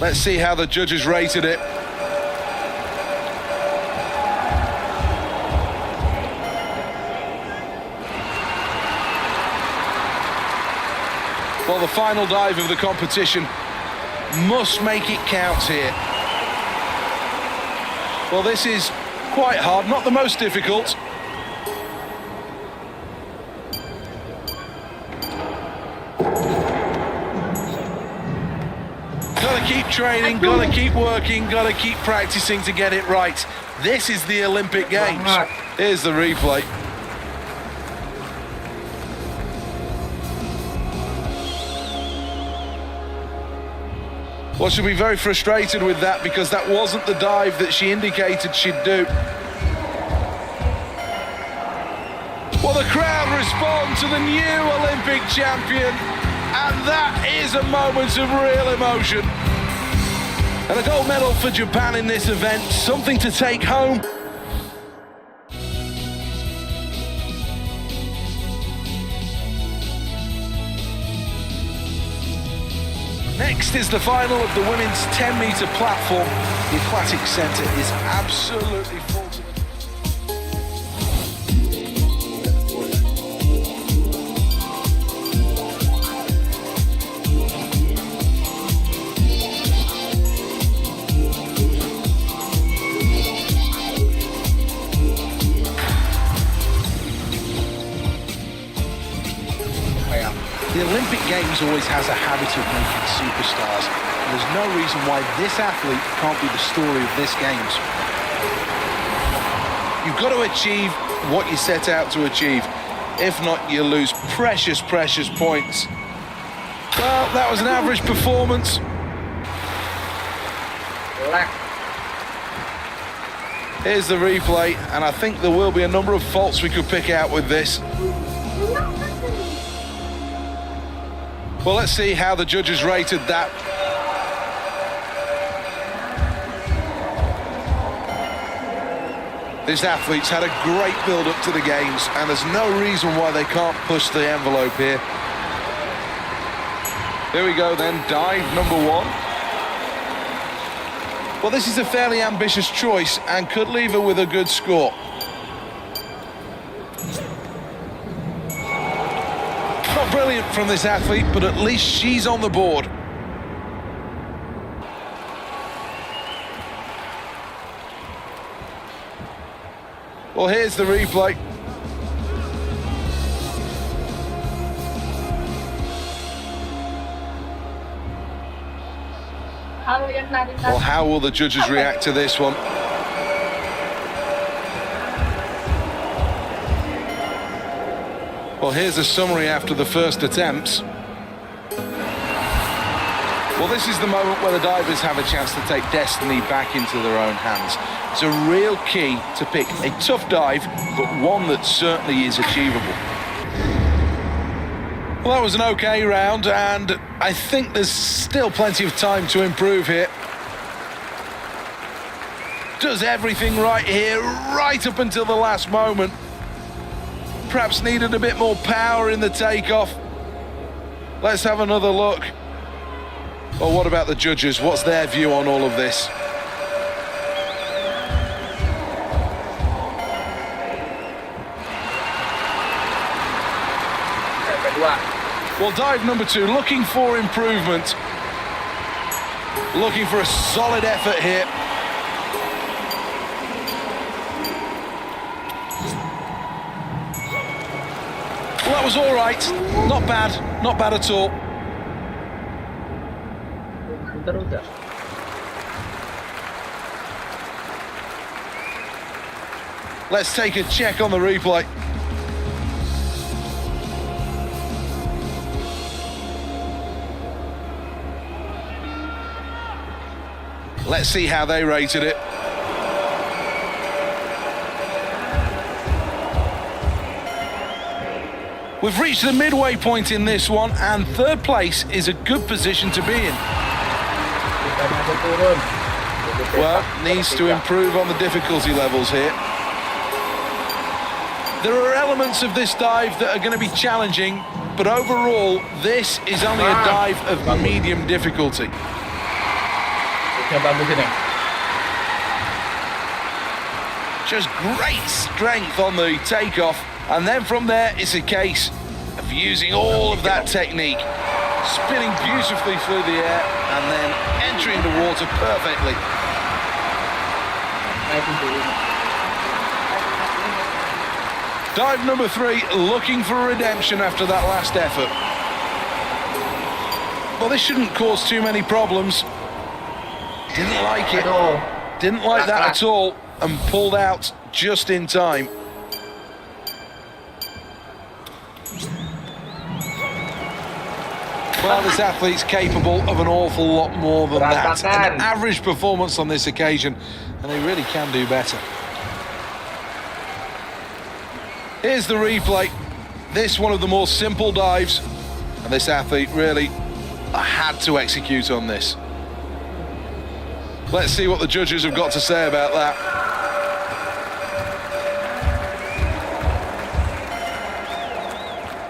Let's see how the judges rated it. Well, the final dive of the competition must make it count here. Well, this is quite hard, not the most difficult. Gotta keep training, gotta keep working, gotta keep practicing to get it right. This is the Olympic Games. Here's the replay. Well, she'll be very frustrated with that because that wasn't the dive that she indicated she'd do. Well, the crowd respond to the new Olympic champion, and that is a moment of real emotion. And a gold medal for Japan in this event, something to take home. Next is the final of the women's 10-metre platform. The aquatic centre is absolutely full to the... The Olympic Games always has a habit of making superstars, and there's no reason why this athlete can't be the story of this Games. You've got to achieve what you set out to achieve. If not, you lose precious, precious points. Well, that was an average performance. Lag. Here's the replay, and I think there will be a number of faults we could pick out with this. Well, let's see how the judges rated that. This athlete's had a great build-up to the games, and there's no reason why they can't push the envelope here. Here we go then, dive number 1. Well, this is a fairly ambitious choice and could leave her with a good score. Not brilliant from this athlete, but at least she's on the board. Well, here's the replay. Well, how will the judges react to this one? Well, here's a summary after the first attempts. Well, this is the moment where the divers have a chance to take destiny back into their own hands. It's a real key to pick a tough dive, but one that certainly is achievable. Well, that was an okay round, and I think there's still plenty of time to improve here. Does everything right here, right up until the last moment. Perhaps needed a bit more power in the takeoff. Let's have another look. Well, what about the judges? What's their view on all of this? Well, dive number 2, looking for improvement. Looking for a solid effort here. Well, that was all right. Not bad. Not bad at all. Let's take a check on the replay. Let's see how they rated it. We've reached the midway point in this one, and third place is a good position to be in. Well, needs to improve on the difficulty levels here. There are elements of this dive that are going to be challenging, but overall, this is only a dive of medium difficulty. Just great strength on the takeoff, and then from there it's a case of using all of that technique, spinning beautifully through the air and then entering the water perfectly. Dive number 3, looking for redemption after that last effort. Well, this shouldn't cause too many problems. Didn't like it. Didn't like that at all, and pulled out just in time. Well, this athlete's capable of an awful lot more than that. An average performance on this occasion, and they really can do better. Here's the replay. This one of the more simple dives, and this athlete really had to execute on this. Let's see what the judges have got to say about that.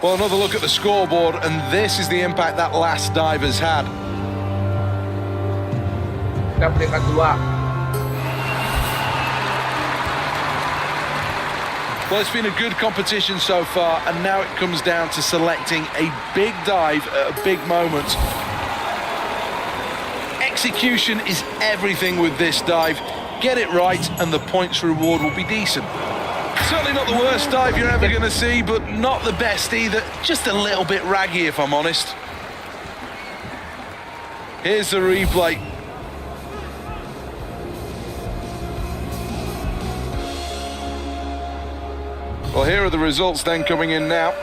Well, another look at the scoreboard, and this is the impact that last dive has had. Well, it's been a good competition so far, and now it comes down to selecting a big dive at a big moment. Execution is everything with this dive. Get it right, and the points reward will be decent. Certainly not the worst dive you're ever going to see, but not the best either. Just a little bit raggy, if I'm honest. Here's the replay. Well, here are the results then coming in now.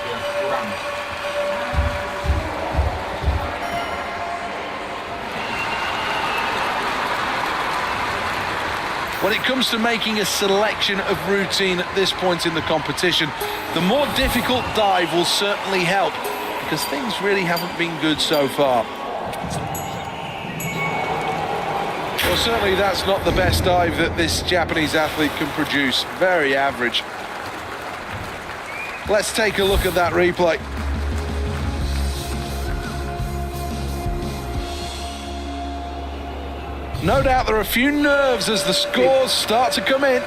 Yang kurang. When it comes to making a selection of routine at this point in the competition, the more difficult dive will certainly help, because things really haven't been good so far. Well, certainly that's not the best dive that this Japanese athlete can produce. Very average. Let's take a look at that replay. No doubt there are a few nerves as the scores start to come in.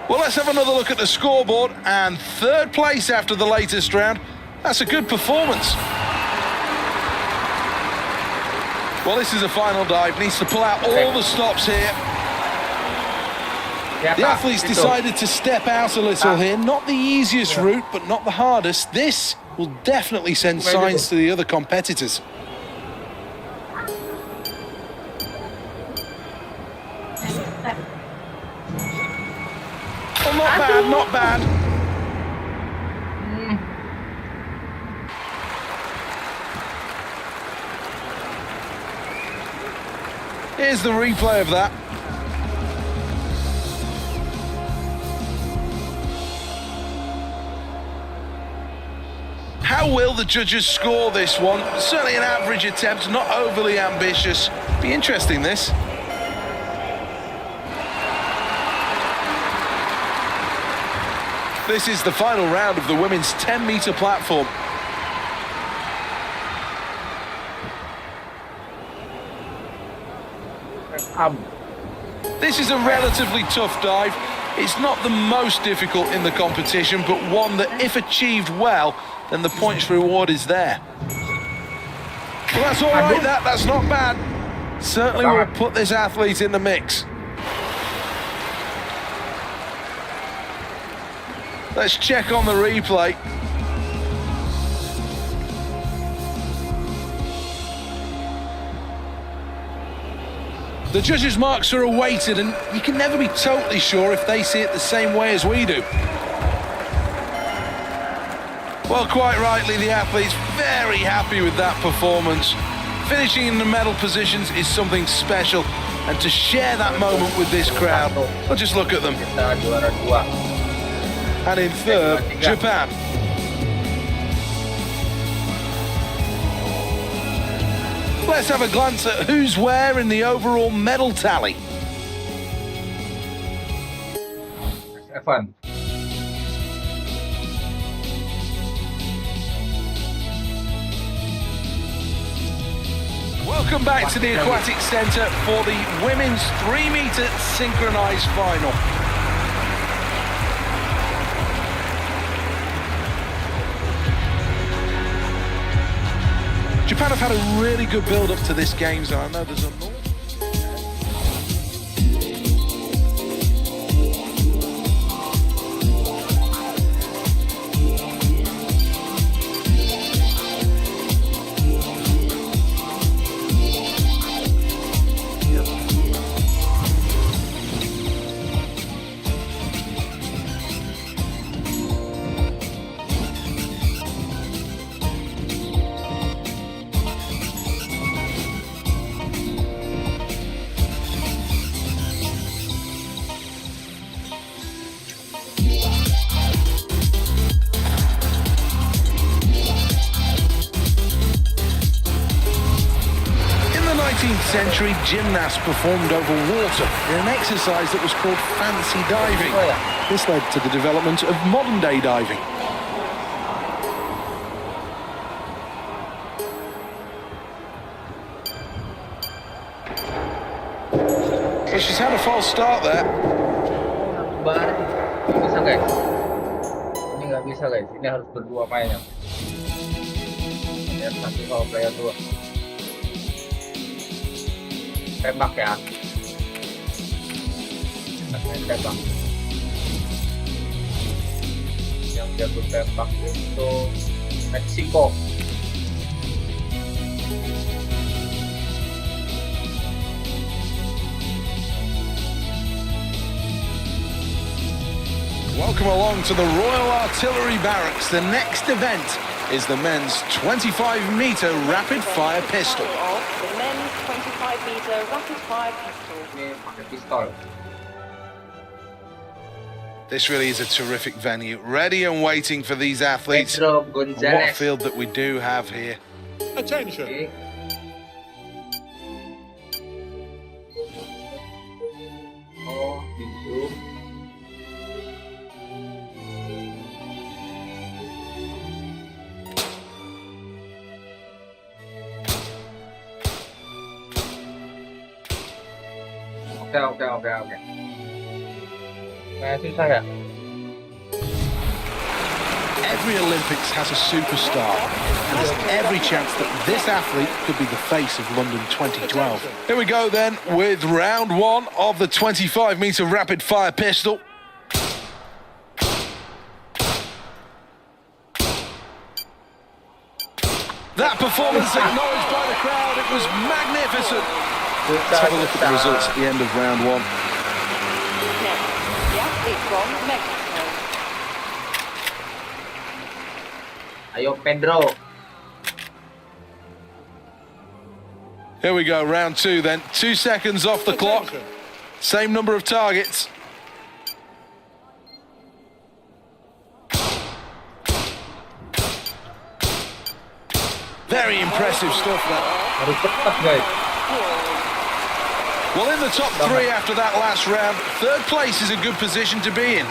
Well, let's have another look at the scoreboard, and third place after the latest round. That's a good performance. Well, this is a final dive. Needs to pull out all the stops here. Ya, The Kak, athletes itu. decided to step out a little here. Not the easiest route, but not the hardest. This will definitely send signs to the other competitors. Well, not bad, not bad. Here's the replay of that. How will the judges score this one? Certainly an average attempt, not overly ambitious. Be interesting, this. This is the final round of the women's 10-meter platform. This is a relatively tough dive. It's not the most difficult in the competition, but one that, if achieved well, then the points reward is there. Well, that's all right, that's not bad. Certainly will put this athlete in the mix. Let's check on the replay. The judges' marks are awaited, and you can never be totally sure if they see it the same way as we do. Well, quite rightly, the athlete's very happy with that performance. Finishing in the medal positions is something special, and to share that moment with this crowd, well, just look at them. Kita juara 2. And in third, Japan. Let's have a glance at who's where in the overall medal tally. Evan. Welcome back to the Aquatic Centre for the women's 3-metre synchronised final. Japan have had a really good build-up to this Games, and I know there's a lot. In the 19th century, gymnasts performed over water in an exercise that was called fancy diving. This led to the development of modern-day diving. So she's had a false start there. Nggak bisa guys. Ini nggak bisa guys. Ini harus berdua mainnya. Player 1 sama player 2. Tembak ya. Tembak. Yang jago tembak itu Meksiko. Welcome along to the Royal Artillery Barracks. The next event is the men's 25-meter rapid-fire pistol. The men's 25-meter rapid-fire pistol. Ini pakai pistol. This really is a terrific venue, ready and waiting for these athletes. Pedro And what a Gonzalez. field that we do have here. Attention. Oke. Oh, bisu. Oke. Kayak susah ya? Every Olympics has a superstar, and there's every chance that this athlete could be the face of London 2012. Here we go then with round one of the 25-meter rapid-fire pistol. That performance acknowledged by the crowd, it was magnificent. Let's have a look at the results at the end of round one. Next, the athlete from Mexico. Ayo Pedro. Here we go, round two then. 2 seconds off the clock. Same number of targets. Very impressive stuff that. Harus cepat guys. Well, in the top three after that last round, third place is a good position to be in.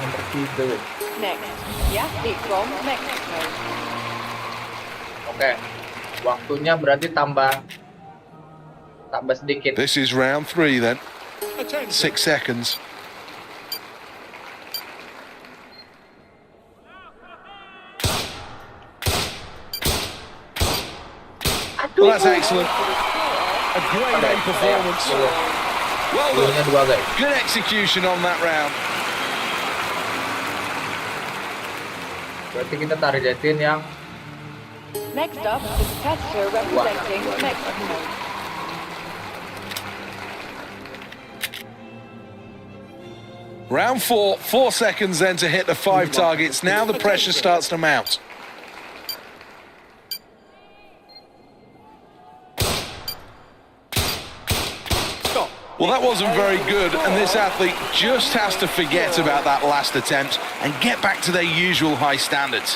Nomor 3. Next, the athlete from Mexico. Oke. Waktunya berarti tambah sedikit. This is round three then. Attention. 6 seconds. Well, that's excellent. A grade A performance. Well Dulunya done. 2 guys. Good execution on that round. Berarti kita targetin yang Next up, the competitor representing Mexico. Round four, 4 seconds then to hit the 5 targets. Now the pressure starts to mount. Well, that wasn't very good, and this athlete just has to forget about that last attempt and get back to their usual high standards.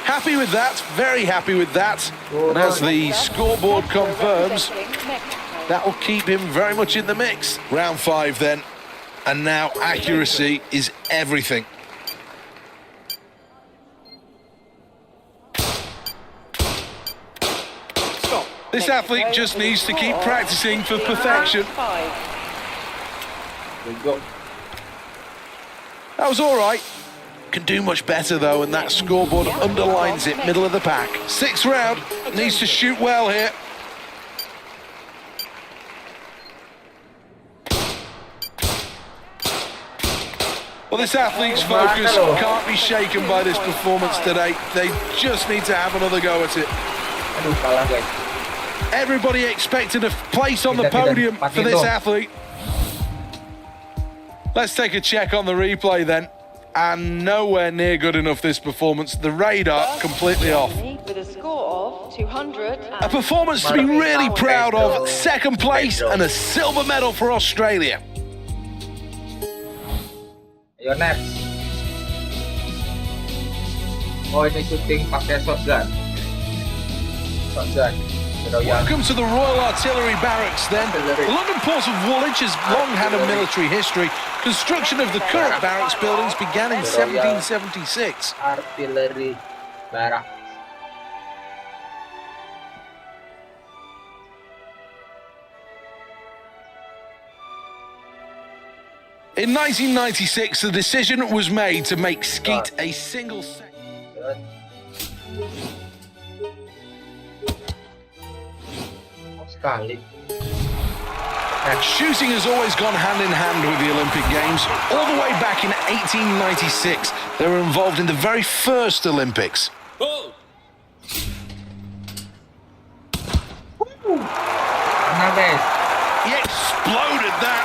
Happy with that, very happy with that. And as the scoreboard confirms, that will keep him very much in the mix. Round 5 then, and now accuracy is everything. This athlete just needs to keep practicing for perfection. go. That was all right. Can do much better though, and that scoreboard underlines it, middle of the pack. 6th round, needs to shoot well here. Well, this athlete's focus can't be shaken by this performance today. They just need to have another go at it. Aduh, kalah guys. Everybody expected a place on the podium for this athlete. Let's take a check on the replay then. And nowhere near good enough, this performance. The radar completely off. With a score of 200. A performance to be really proud of. 2nd place and a silver medal for Australia. Ayo next. Oh, ini syuting pakai shotgun. Shotgun. Welcome to the Royal Artillery Barracks then. The London port of Woolwich has long had a military history. Construction of the current barracks buildings began in 1776. Artillery Barracks. In 1996, the decision was made to make skeet a single Sekali. Shooting has always gone hand in hand with the Olympic Games. All the way back in 1896, they were involved in the very first Olympics. Nah guys. He exploded that.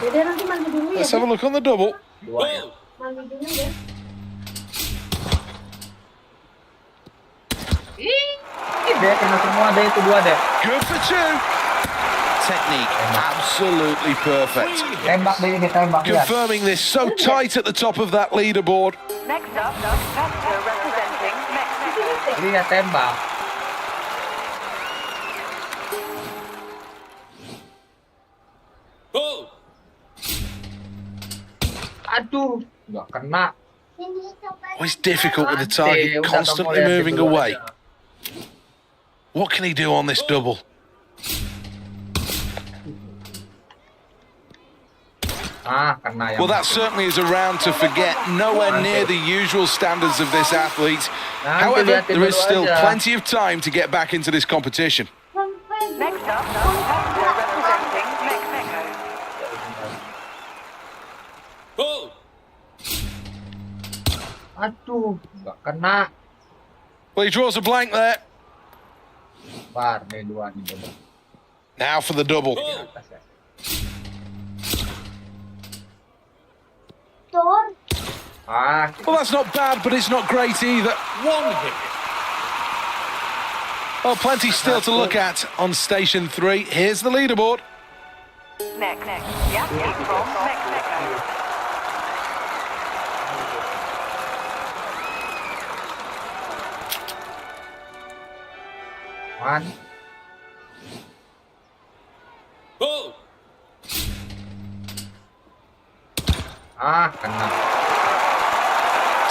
Jadi nanti mandi dulu ya. Let's have a look on the double. Dua ya. Mandi dulu ya. Ih, deh kena semua deh itu dua deh. Good for two. Technique absolutely perfect. Tembak deh ini tembak ya. Confirming this so tight at the top of that leaderboard. Next up, competitor representing Mexico. Lihat tembak. Aduh, nggak kena. Ini coba. Oh, it's difficult with the Deh, target udah constantly kamu lihat moving dulu away. aja. What can he do on this double? Kena yang. Well, that certainly is a round to forget. Nowhere near the usual standards of this athlete. However, there is still plenty of time to get back into this competition. Next up, competitor representing Mexico. Aduh, nggak kena. Well, he draws a blank there. Bar nih dua nih double. Now for the double. Atas ya. Tur. Well, that's not bad, but it's not great either. One hit. Oh, plenty still to look at on station 3. Here's the leaderboard. Next, yeah, from Mexico. One. Kena.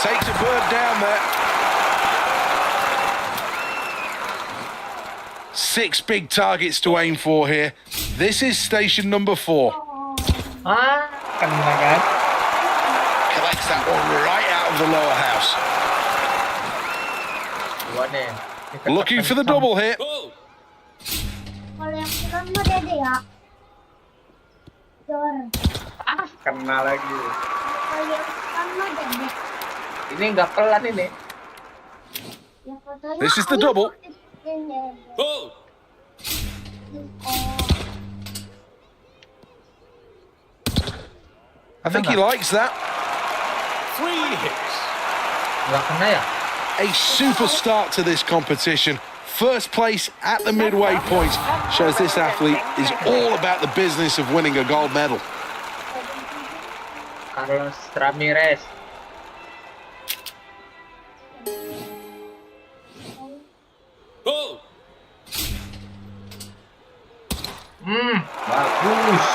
Takes a bird down there. 6 big targets to aim for here. This is station number 4. Kena kan? Collects that one right out of the lower house. Dua nih. Ini Looking for the double here. Kalau yang kurang mah Dede ya. Tur. Kena lagi. Kalau yang kurang mah Dede. Ini nggak pelan ini. Yang fotonya This is the double. I think he likes that. 3 hits. Nggak kena ya? A super start to this competition. First place at the midway point shows this athlete is all about the business of winning a gold medal. Carlos Ramirez. Bagus.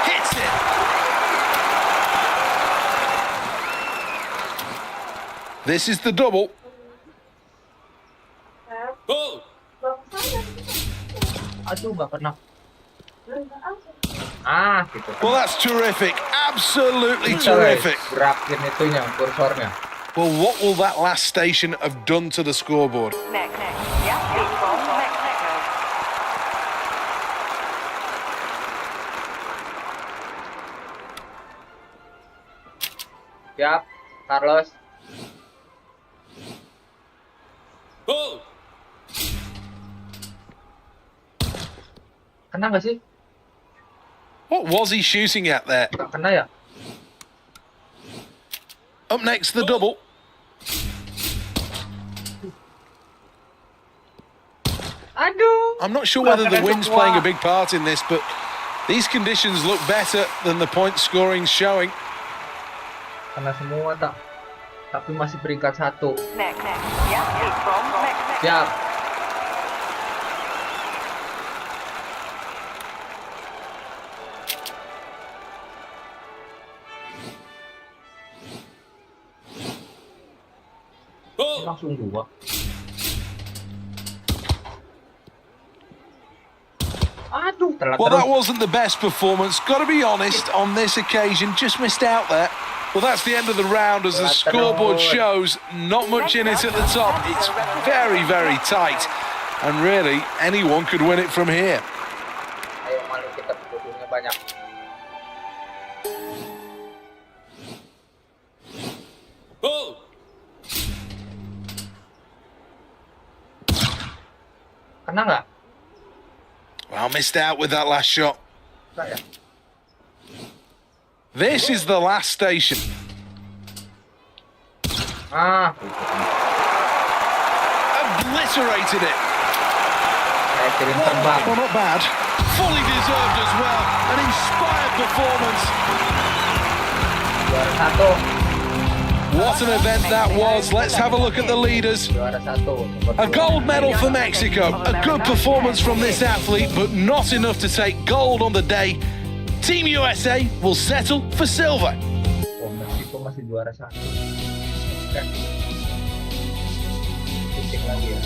Hits it. This is the double. Aduh, nggak kena. Gitu kan. Well, that's terrific. Absolutely Bisa, guys. terrific. Gerakin itunya, kursornya. Well, what will that last station have done to the scoreboard? Next, yeah, from Mexico. Siap, Carlos. Kena nggak sih? What was he shooting at there? Nggak kena ya? Up next, the double. Aduh. I'm not sure whether the wind's playing a big part in this, but these conditions look better than the point scoring showing. Kena semua tak. Tapi masih peringkat 1. Next, yeah, from Mexico. Siap. Langsung 2. Aduh, telat Well, terus. that wasn't the best performance. Got to be honest, on this occasion, just missed out there. Well, that's the end of the round as the scoreboard shows. Not much in it at the top. It's very, very tight. And really, anyone could win it from here. Ayo, malu kita butuhnya banyak. Kena nggak? Well, missed out with that last shot. Nggak ya? This is the last station. Obliterated it. Kayak kirim terbang. Well, not bad. Fully deserved as well. An inspired performance. Juara 1. What an event that was. Let's have a look at the leaders. Juara 1. A gold medal for Mexico. A good performance from this athlete, but not enough to take gold on the day. Team USA will settle for silver. Oh, Meksiko masih juara 1. Oke. Titik lagi ya.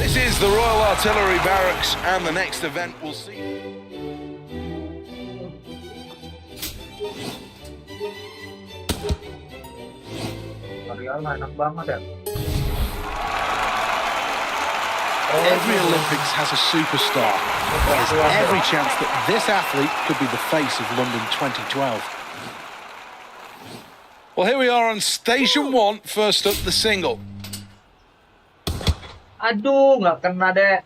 This is the Royal Artillery Barracks, and the next event we'll see. Mariana enak banget ya. Every Olympics has a superstar. There's every chance that this athlete could be the face of London 2012. Well, here we are on station 1. First up, the single. Aduh, nggak kena deh.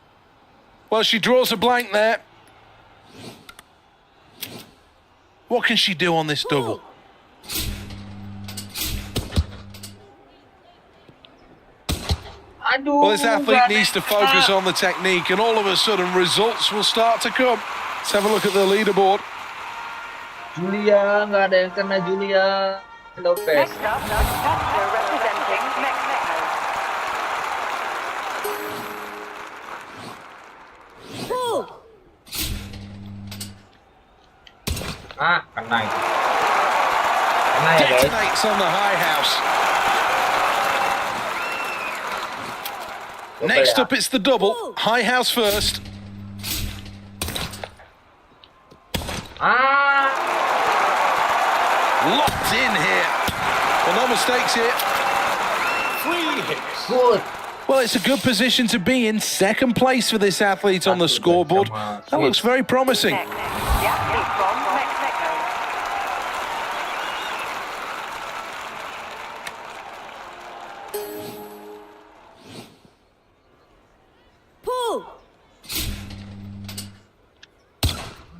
Well, she draws a blank there. What can she do on this double? Aduh. Well, this athlete nggak needs to kena. focus on the technique, and all of a sudden, results will start to come. Let's have a look at the leaderboard. Julia, nggak ada yang kena Julia Lopez. Next up, passenger representing Mexico. Kena itu. Kena ya guys. Detonates on the high house. Next up, it's the double. High house first. Locked in here. Well, no mistakes here. 3 hits. Good. Well, it's a good position to be in. Second place for this athlete on the scoreboard. That looks very promising. The athlete from Mexico.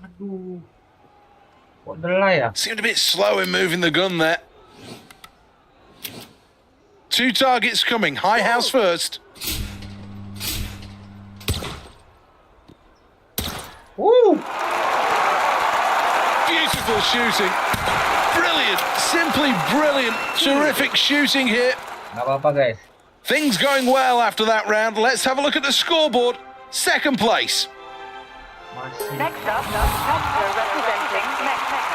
Aduh. Kok delay ya? Seemed a bit slow in moving the gun there. 2 targets coming. High house first. Woo! Beautiful shooting. Brilliant. Simply brilliant. Terrific shooting here. Nggak apa-apa guys. Things going well after that round. Let's have a look at the scoreboard. Second place. Masih. Next up, passenger representing Mexico.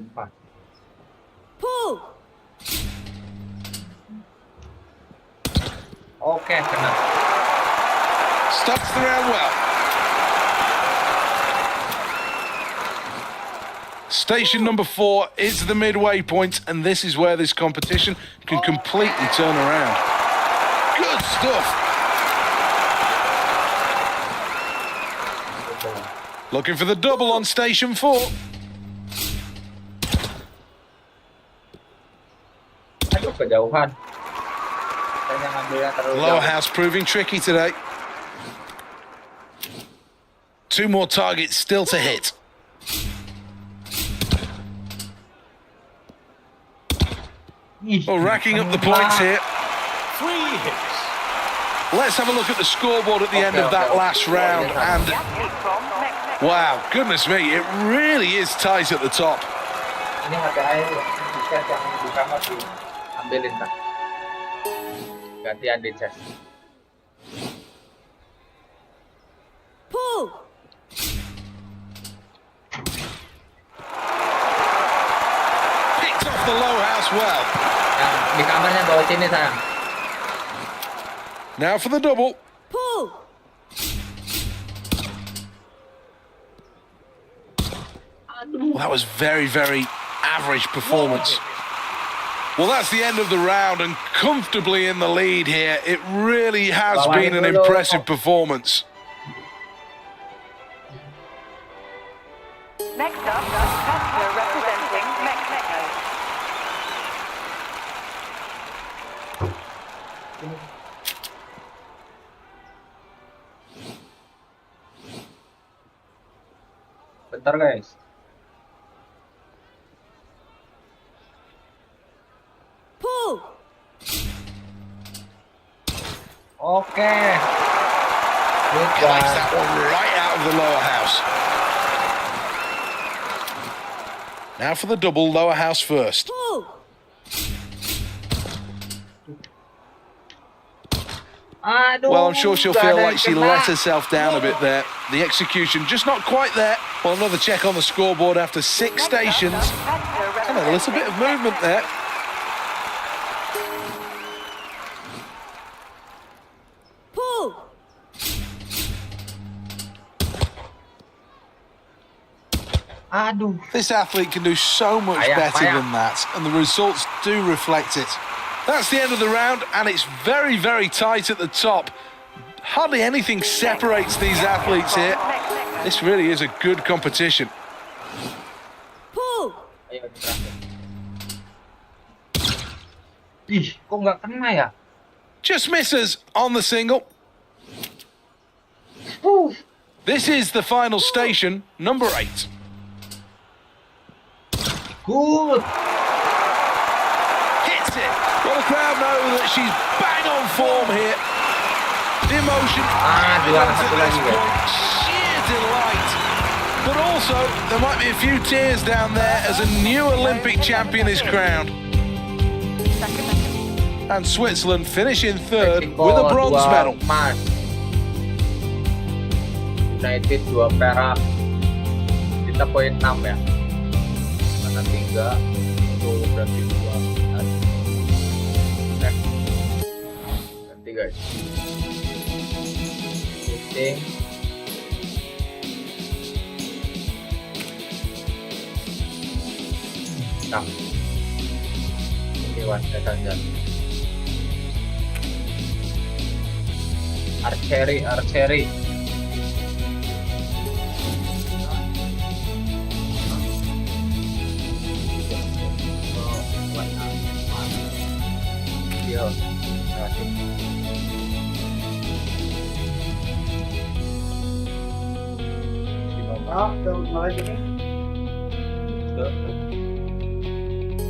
Empat. Oke, kena. Starts the round well. Station number 4 is the midway point, and this is where this competition can completely turn around. Good stuff. Looking for the double on station 4. Aduh, kejauhan. Kayaknya ngambilnya terlalu Lower jauh. house proving tricky today. 2 more targets still to hit. Ih, Well, racking up the points here. 3 hits. Let's have a look at the scoreboard at the end of that last round. And The athlete from Mexico. wow, goodness me, it really is tight at the top. Ini mati air di chat yang di kamar diambilin kan. Gantian di chat. Picked off the low house well. Yang di kamarnya bawa sini sayang. Now for the double. Well, that was very, very average performance. Well, that's the end of the round, and comfortably in the lead here. It really has been an impressive performance. Next up, passenger representing Mexico. Bentar guys. Oke. Good He likes one. that one right out of the lower house. Now for the double, lower house first. Aduh. Well, I'm sure she'll nggak feel ada like yang she kena. let herself down a bit there. The execution just not quite there. Well, another check on the scoreboard after 6 stations. And a little bit of movement there. Aduh. This athlete can do so much better than that, and the results do reflect it. That's the end of the round, and it's very, very tight at the top. Hardly anything separates these athletes here. This really is a good competition. Ayo, terakhir. Ih, kok nggak kena ya? Just misses on the single. This is the final station, number 8. Good. Hits it. Well, the crowd know that she's bang on form here. The emotion Aduh, evident satu at lagi this guys. point. Sheer delight. But also, there might be a few tears down there as a new Olympic champion is crowned. And Switzerland finish in third with a bronze medal. Emas. United 2 perak. Kita poin 6 ya. Mana 3 itu berarti 2. Ganti guys. Shooting. Nah. Ini wanita. Archery.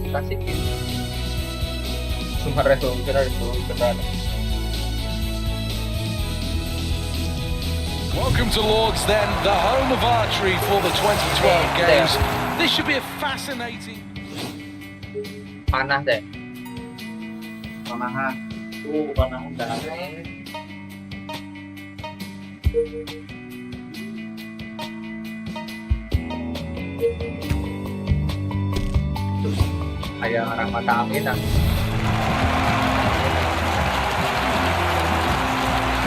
Saksikan. Cuma resolusi beneran. Welcome to Lords then, the home of archery for the 2012 Games. This should be a fascinating... Panah deh. Panahan. Panahan dari. Kayak orang mata angin.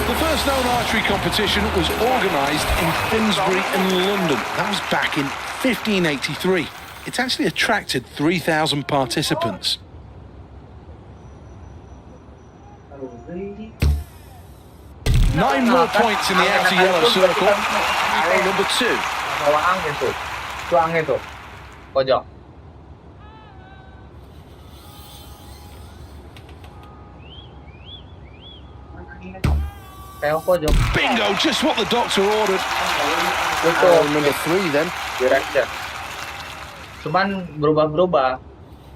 The first known archery competition was organised in Finsbury in London. That was back in 1583. It's actually attracted 3,000 participants. Nine more points in the outer yellow circle. Arrow number 2. Bawa angin tuh. Itu angin tuh. Pojok. Kayak pojok. Bingo, just what the doctor ordered. Itu Number 3 then. direction. Cuman berubah-berubah.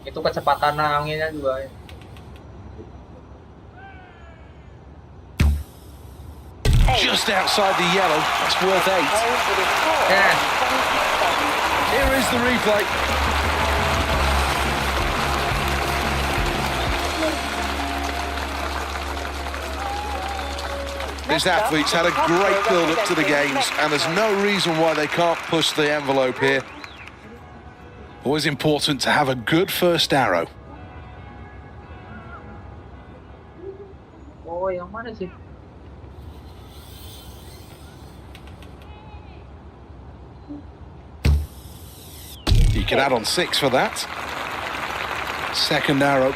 Itu kecepatan anginnya juga. Just outside the yellow. That's worth 8. Yeah. Here is the replay. This athlete's had a great build-up to the Games, and there's no reason why they can't push the envelope here. Always important to have a good first arrow. Oh, yang mana sih? You could add on 6 for that. Second arrow.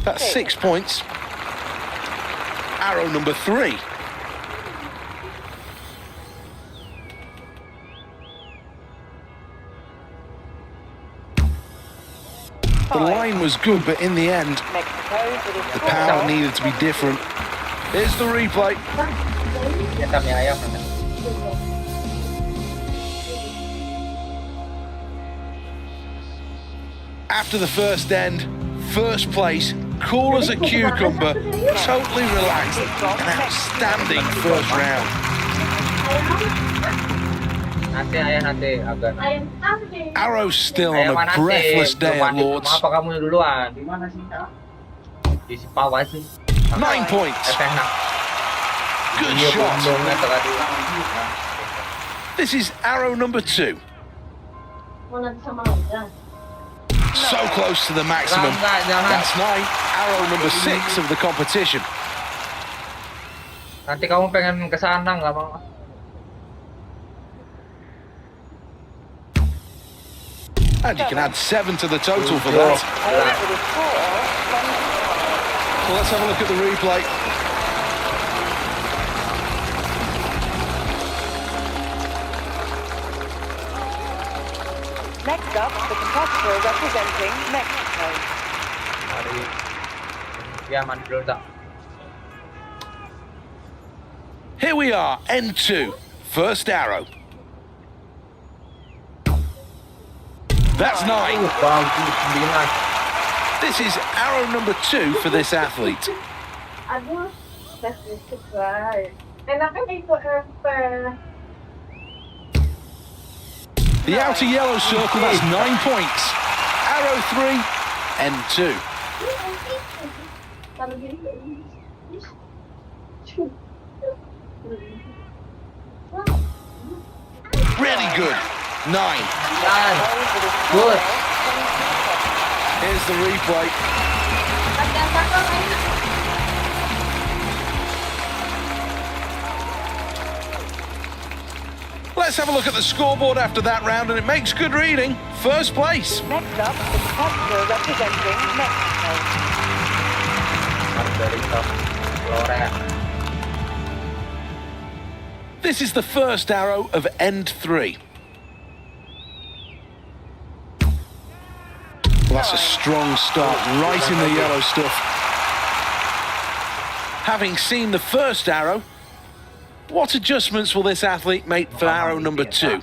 That's 6 points. Arrow number 3. The line was good, but in the end, Mexico with a the score power of needed to be different. Here's the replay. Ya kami ayam mana? After the first end, first place, cool as a cucumber, totally relaxed, an outstanding first round. Nanti ayah nanti agak. Ayam kambing. Arrow's still Ayam on a nanti. breathless day at Lords. Apa kamu duluan? Di mana sih? Di Sipawa sih. 9 points. Enak. Good Iya, shot. bondongnya tadi. This is arrow number 2. Mau nanti sama London. So close to the maximum. Jangan. That's 9. Arrow number 6 of the competition. Nanti kamu pengen ke sana nggak mau? And you can add 7 to the total for that. with a score of 25. Well, let's have a look at the replay. Next up, the competitor representing Mexico. Mari. Ya mandi dulu tak. Here we are, end 2. First arrow. That's 9. Bagus 9. This is arrow number 2 for this athlete. Aduh, that's surprise. Enaknya itu The outer yellow circle, that's 9 points. Arrow 3, end 2. kalau gini. Really good. 9. Dan. With a score Good. of 27. Here's the replay. Let's have a look at the scoreboard after that round, and it makes good reading. First place. Next up, the competitor representing Mexico. Dari Flores. This is the first arrow of end 3. Well, that's a strong start, right in the yellow stuff. Having seen the first arrow, what adjustments will this athlete make for arrow number 2?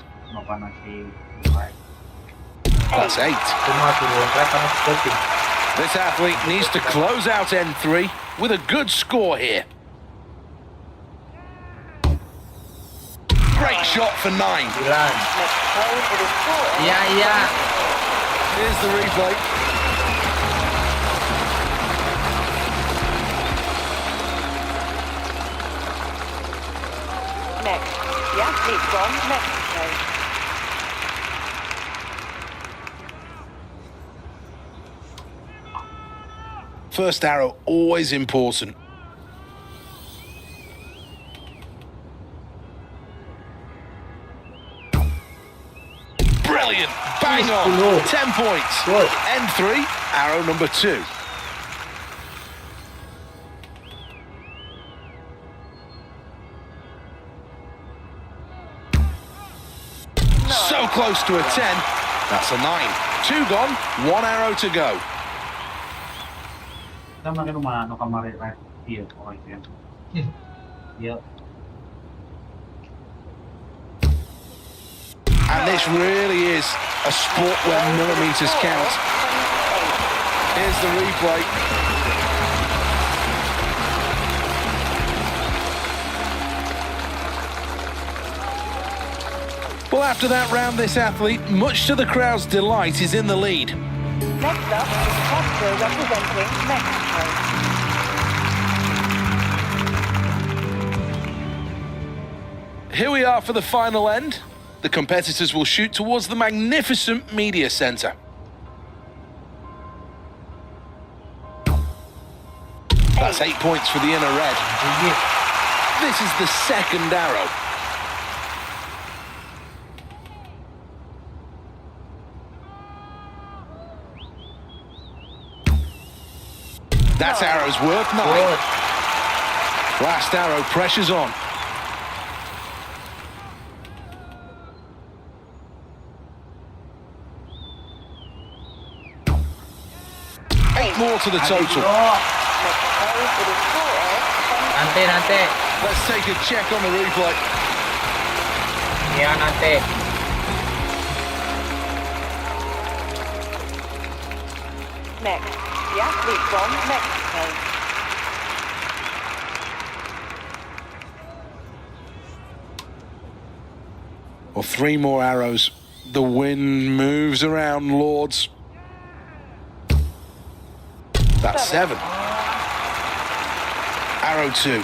That's 8. Cuma turun karena scouting. This athlete needs to close out end 3 with a good score here. Great shot for 9. 9. Mexico with a score of Iya iya. Here's the replay. Next, the athlete from Mexico. First arrow, always important. Brilliant! Bang on! 10 points. Good. End 3, arrow number 2. So close to a 10. That's a 9. 2 gone, 1 arrow to go. Kita makin rumah no kamar right here or here. Yeah. And this really is a sport where millimeters count. Here's the replay. Well, after that round, this athlete, much to the crowd's delight, is in the lead. Next up, the competitor representing Mexico. Here we are for the final end. The competitors will shoot towards the magnificent media center. That's 8 points for the inner red. This is the second arrow. That arrow's worth 9. Good. Last arrow pressures on. more to the total. Mexico with a score of Nanti. Let's take a check on the replay. Iya, nanti. Next, the athlete from Mexico. Well, 3 more arrows. The wind moves around, Lords. That's 7. Arrow 2.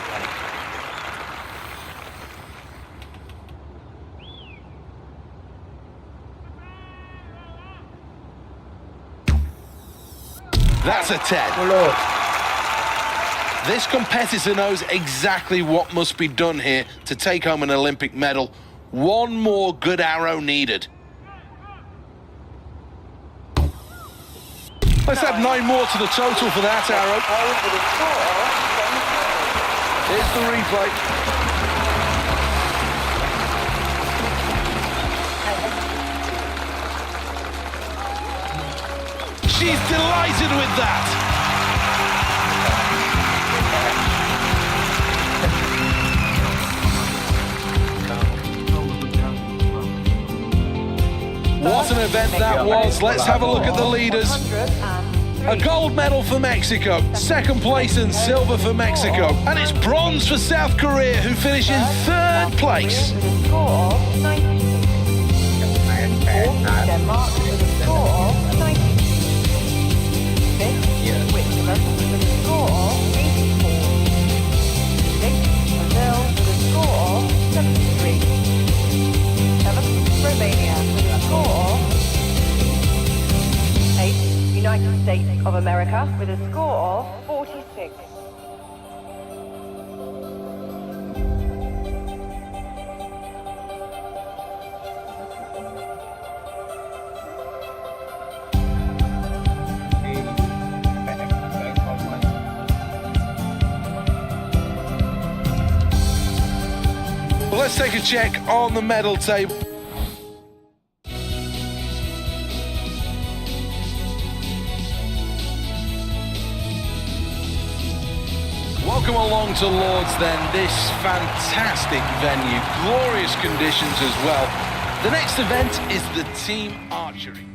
That's a 10. This competitor knows exactly what must be done here to take home an Olympic medal. 1 more good arrow needed. Let's add 9 more to the total for that arrow. With a score of 10. Here's the replay. She's delighted with that. What an event that was. Let's have a look at the leaders. A gold medal for Mexico, 2nd place and silver for Mexico, and it's bronze for South Korea, who finish in 3rd place. With a score of 96. Denmark with a score of 96. 5th, Switzerland with a score of 84. 6th, Brazil with a score of 73. 7th, Romania with a score of 8th, United States of America with a score of 46. Well, let's take a check on the medal table. Welcome along to Lords then, this fantastic venue, glorious conditions as well. The next event is the team archery.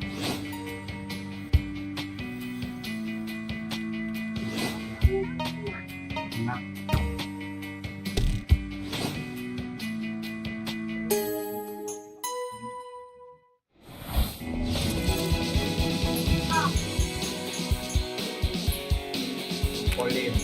Olim.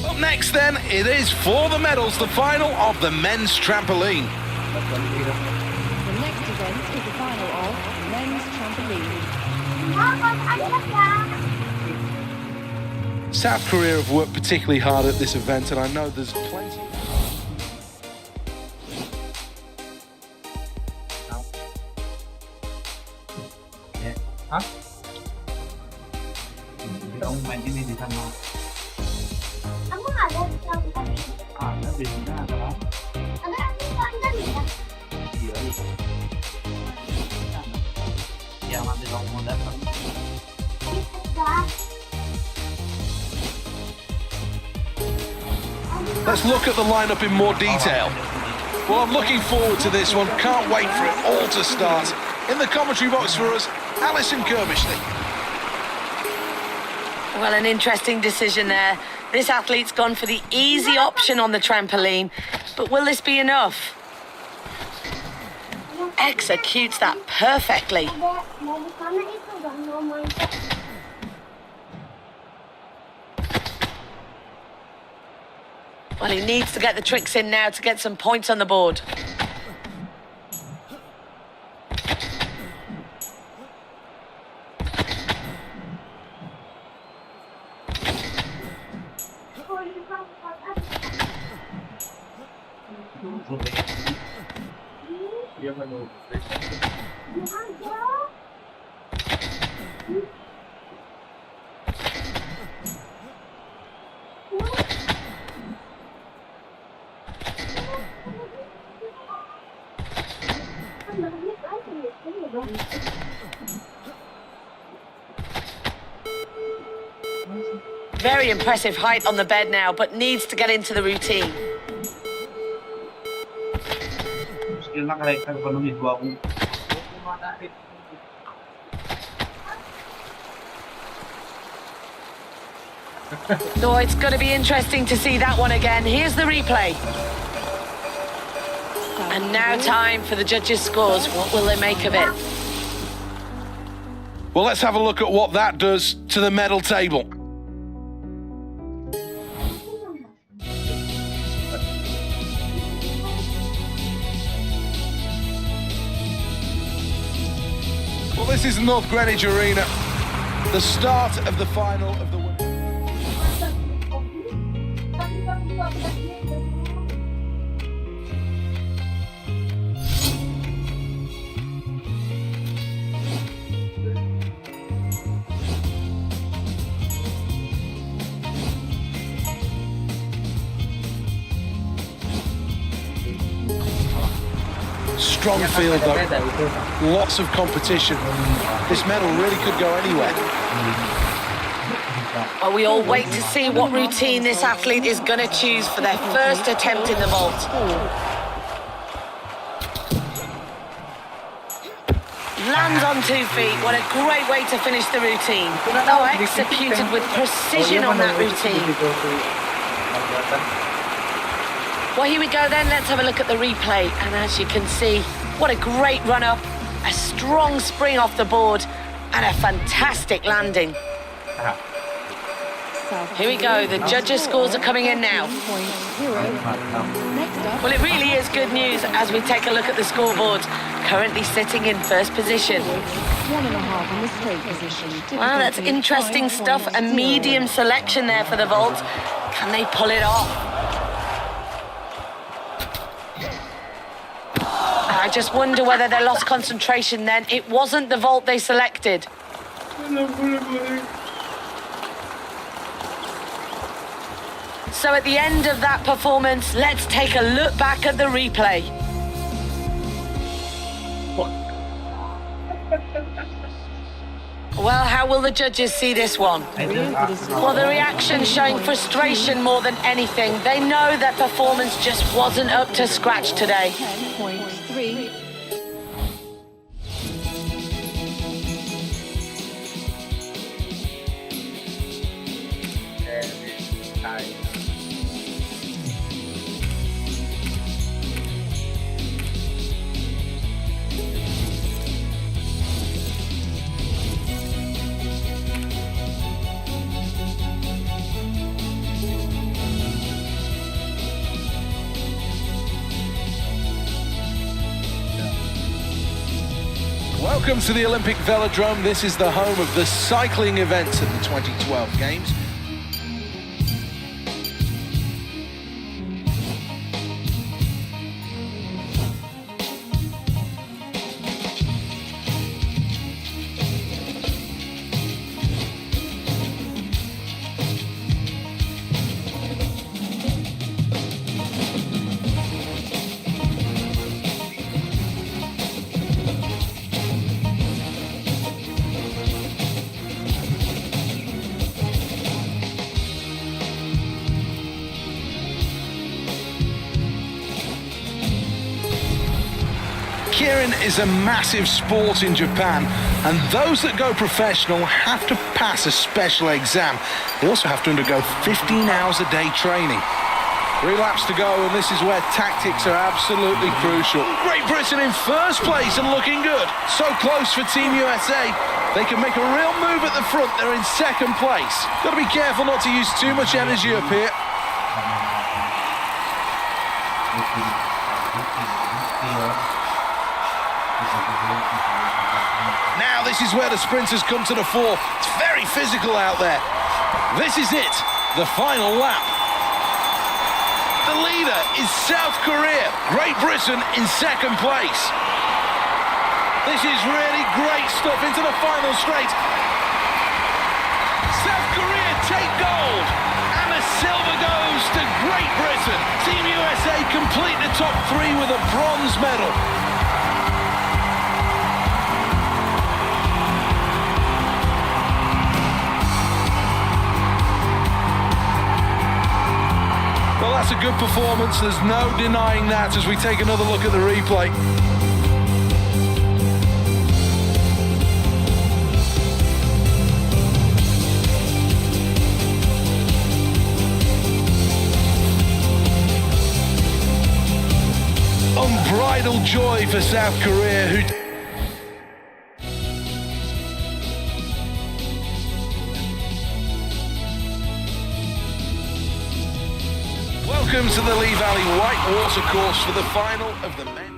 Up next then, it is for the medals, the final of the men's trampoline. The next event is the final of men's trampoline. South Korea have worked particularly hard at this event, and I know there's plenty. Hah? Kita main ini di sana. Kamu ada trampolin? Ada biasanya adalah Ada trampolin ya? iya. Yang nanti kamu mau datang. Bisa. Let's look at the lineup in more detail. Well, I'm looking forward to this one. Can't wait for it all to start. In the commentary box for us, Alison Kirbishley. Well, an interesting decision there. This athlete's gone for the easy option on the trampoline. But will this be enough? Executes that perfectly. Ada mau di sana itu gak mau main. Well, he needs to get the tricks in now to get some points on the board. Dia menunggu. Very impressive height on the bed now, but needs to get into the routine. Skill na character ko nung idwa ko. Oh, it's going to be interesting to see that one again. Here's the replay. And now time for the judges' scores. What will they make of it? Well, let's have a look at what that does to the medal table. Well, this is North Greenwich Arena, the start of the final of the... Strong field though, lots of competition. This medal really could go anywhere. Well, we all wait to see what routine this athlete is going to choose for their first attempt in the vault. Lands on 2 feet. What a great way to finish the routine. Oh, executed with precision on that routine. Well, here we go then. Let's have a look at the replay. And as you can see, what a great run-up, a strong spring off the board, and a fantastic landing. Here we go. The judges' scores are coming in now. Well, it really is good news as we take a look at the scoreboard. Currently sitting in first position. 1.5 in the straight position. Well, that's interesting stuff. A medium selection there for the vault. Can they pull it off? I just wonder whether they lost concentration then. It wasn't the vault they selected. So at the end of that performance, let's take a look back at the replay. Well, how will the judges see this one? Well, the reaction showing frustration more than anything. They know that performance just wasn't up to scratch today. 10.3. Welcome to the Olympic Velodrome. This is the home of the cycling events at the 2012 Games. Keirin is a massive sport in Japan, and those that go professional have to pass a special exam. They also have to undergo 15 hours a day training. 3 laps to go, and this is where tactics are absolutely crucial. Great Britain in first place and looking good. So close for Team USA. They can make a real move at the front. They're in second place. Got to be careful not to use too much energy up here. Now this is where the sprinters come to the fore. It's very physical out there. This is it, the final lap. The leader is South Korea. Great Britain in second place. This is really great stuff into the final straight. South Korea take gold. And the silver goes to Great Britain. Team USA complete the top three with a bronze medal. Well, that's a good performance. There's no denying that as we take another look at the replay. Unbridled joy for South Korea, who... Welcome to the Lee Valley Whitewater course for the final of the men.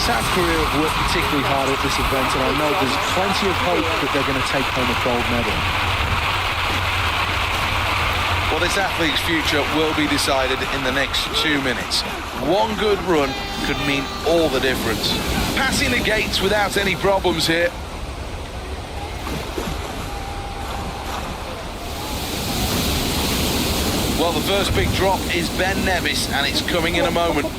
South Korea have worked particularly hard at this event, and I know there's plenty of hope that they're going to take home a gold medal. Well, this athlete's future will be decided in the next 2 minutes. One good run could mean all the difference. Passing the gates without any problems here. Well, the first big drop is Ben Nevis, and it's coming in a moment.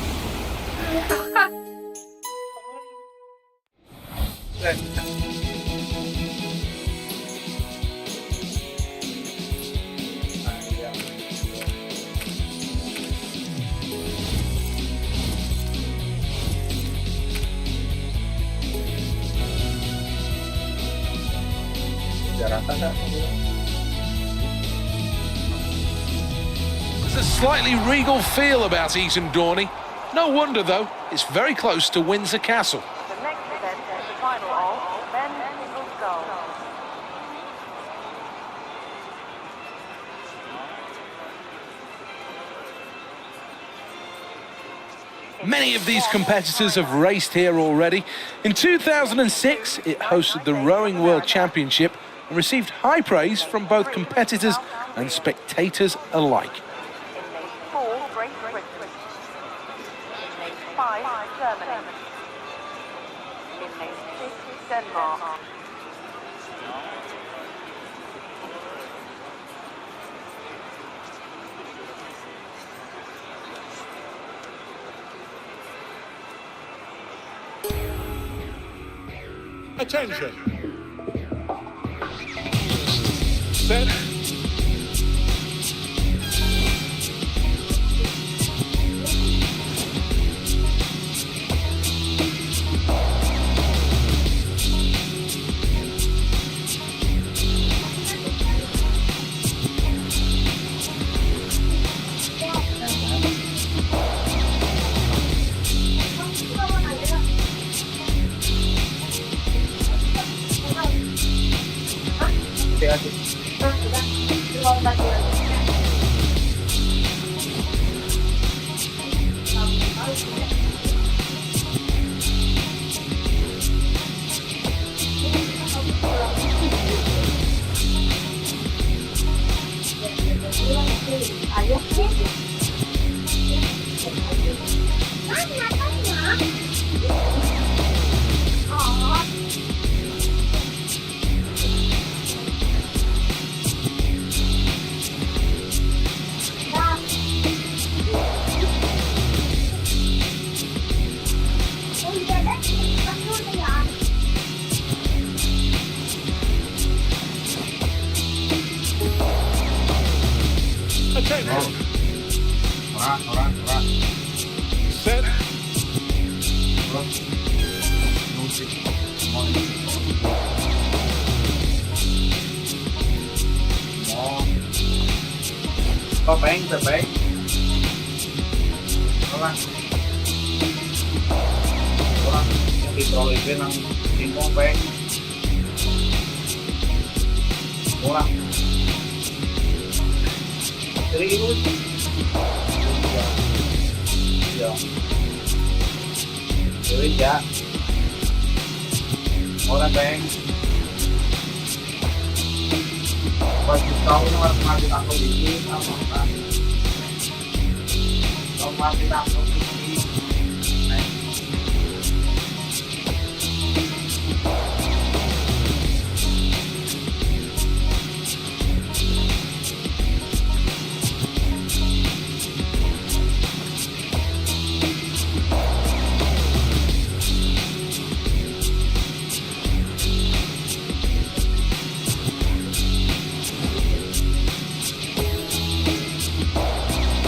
There's a slightly regal feel about Eton Dorney. No wonder, though, it's very close to Windsor Castle. The next event is the final of men's single sculls. Many of these competitors have raced here already. In 2006, it hosted the Rowing World Championship and received high praise from both competitors and spectators alike. In race 4, Great Britain. In race 5, Germany. In race 6, Denmark. Attention. Set. asik. Udah lompat lagi. Ayo sih. Mana tanya? Oh. Attention. Orang. Set. Musik. Terbaik. Orang yang diperoleh nang singkong peng. Orang. Serius. Ya. Serius ya. Orang peng. Pas tahu nomor mati aku ini apa kan? Nomor mati aku ini.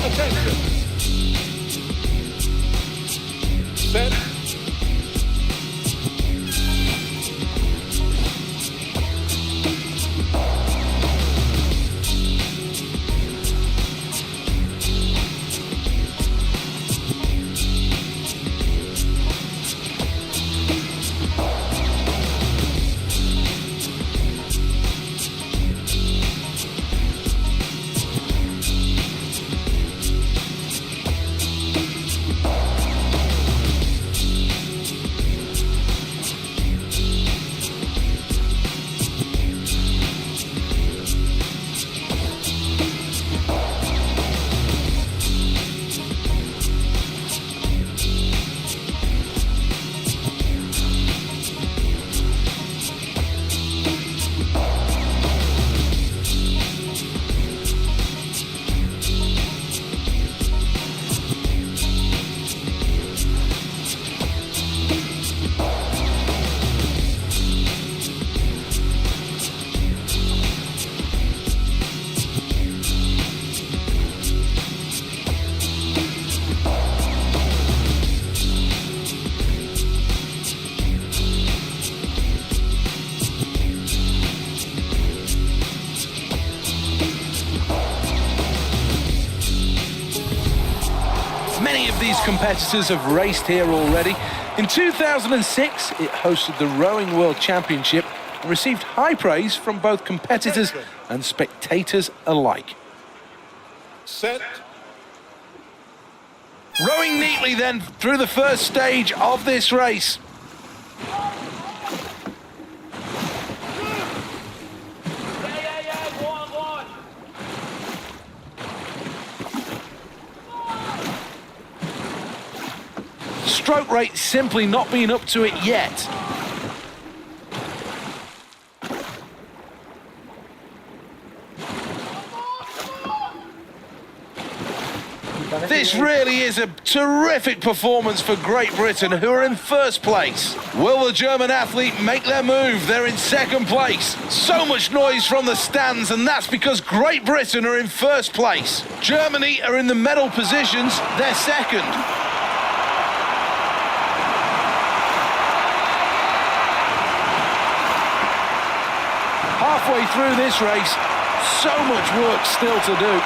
Attention. Set. Many of these competitors have raced here already. In 2006, it hosted the Rowing World Championship and received high praise from both competitors and spectators alike. Set. Rowing neatly then through the first stage of this race. Stroke rate simply not being up to it yet. This really is a terrific performance for Great Britain, who are in first place. Will the German athlete make their move? They're in second place. So much noise from the stands, and that's because Great Britain are in first place. Germany are in the medal positions. They're second. Halfway through this race, so much work still to do.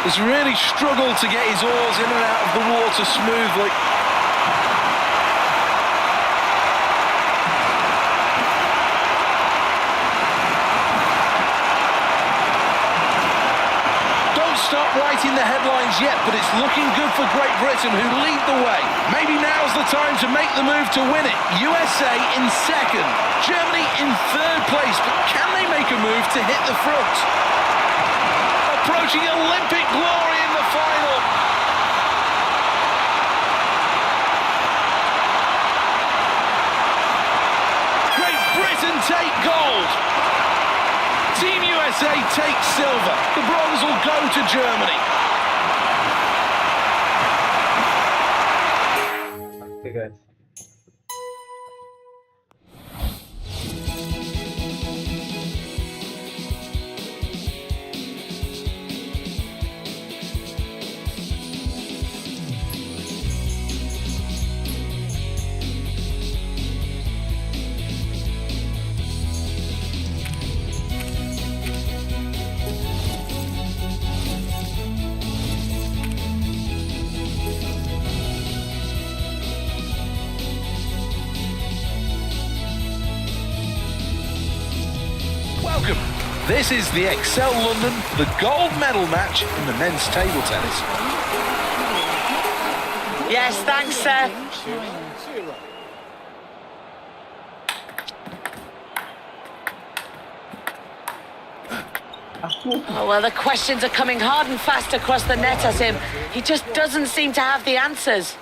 He's really struggled to get his oars in and out of the water smoothly. quite in the headlines yet, but it's looking good for Great Britain, who lead the way. Maybe now's the time to make the move to win it. USA in second, Germany in third place, but can they make a move to hit the front? Approaching Olympic glory in the final. Great Britain take gold. Team USA takes silver. The bronze will go to Germany. Okay, guys. Welcome. This is the Excel London, the gold medal match in the men's table tennis. Yes, thanks, sir. 0. Oh, well, the questions are coming hard and fast across the net at him. He just doesn't seem to have the answers.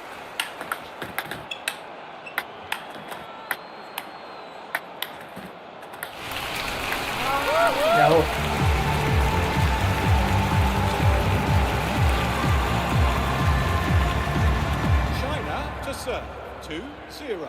Jauh. China to serve. 2-0.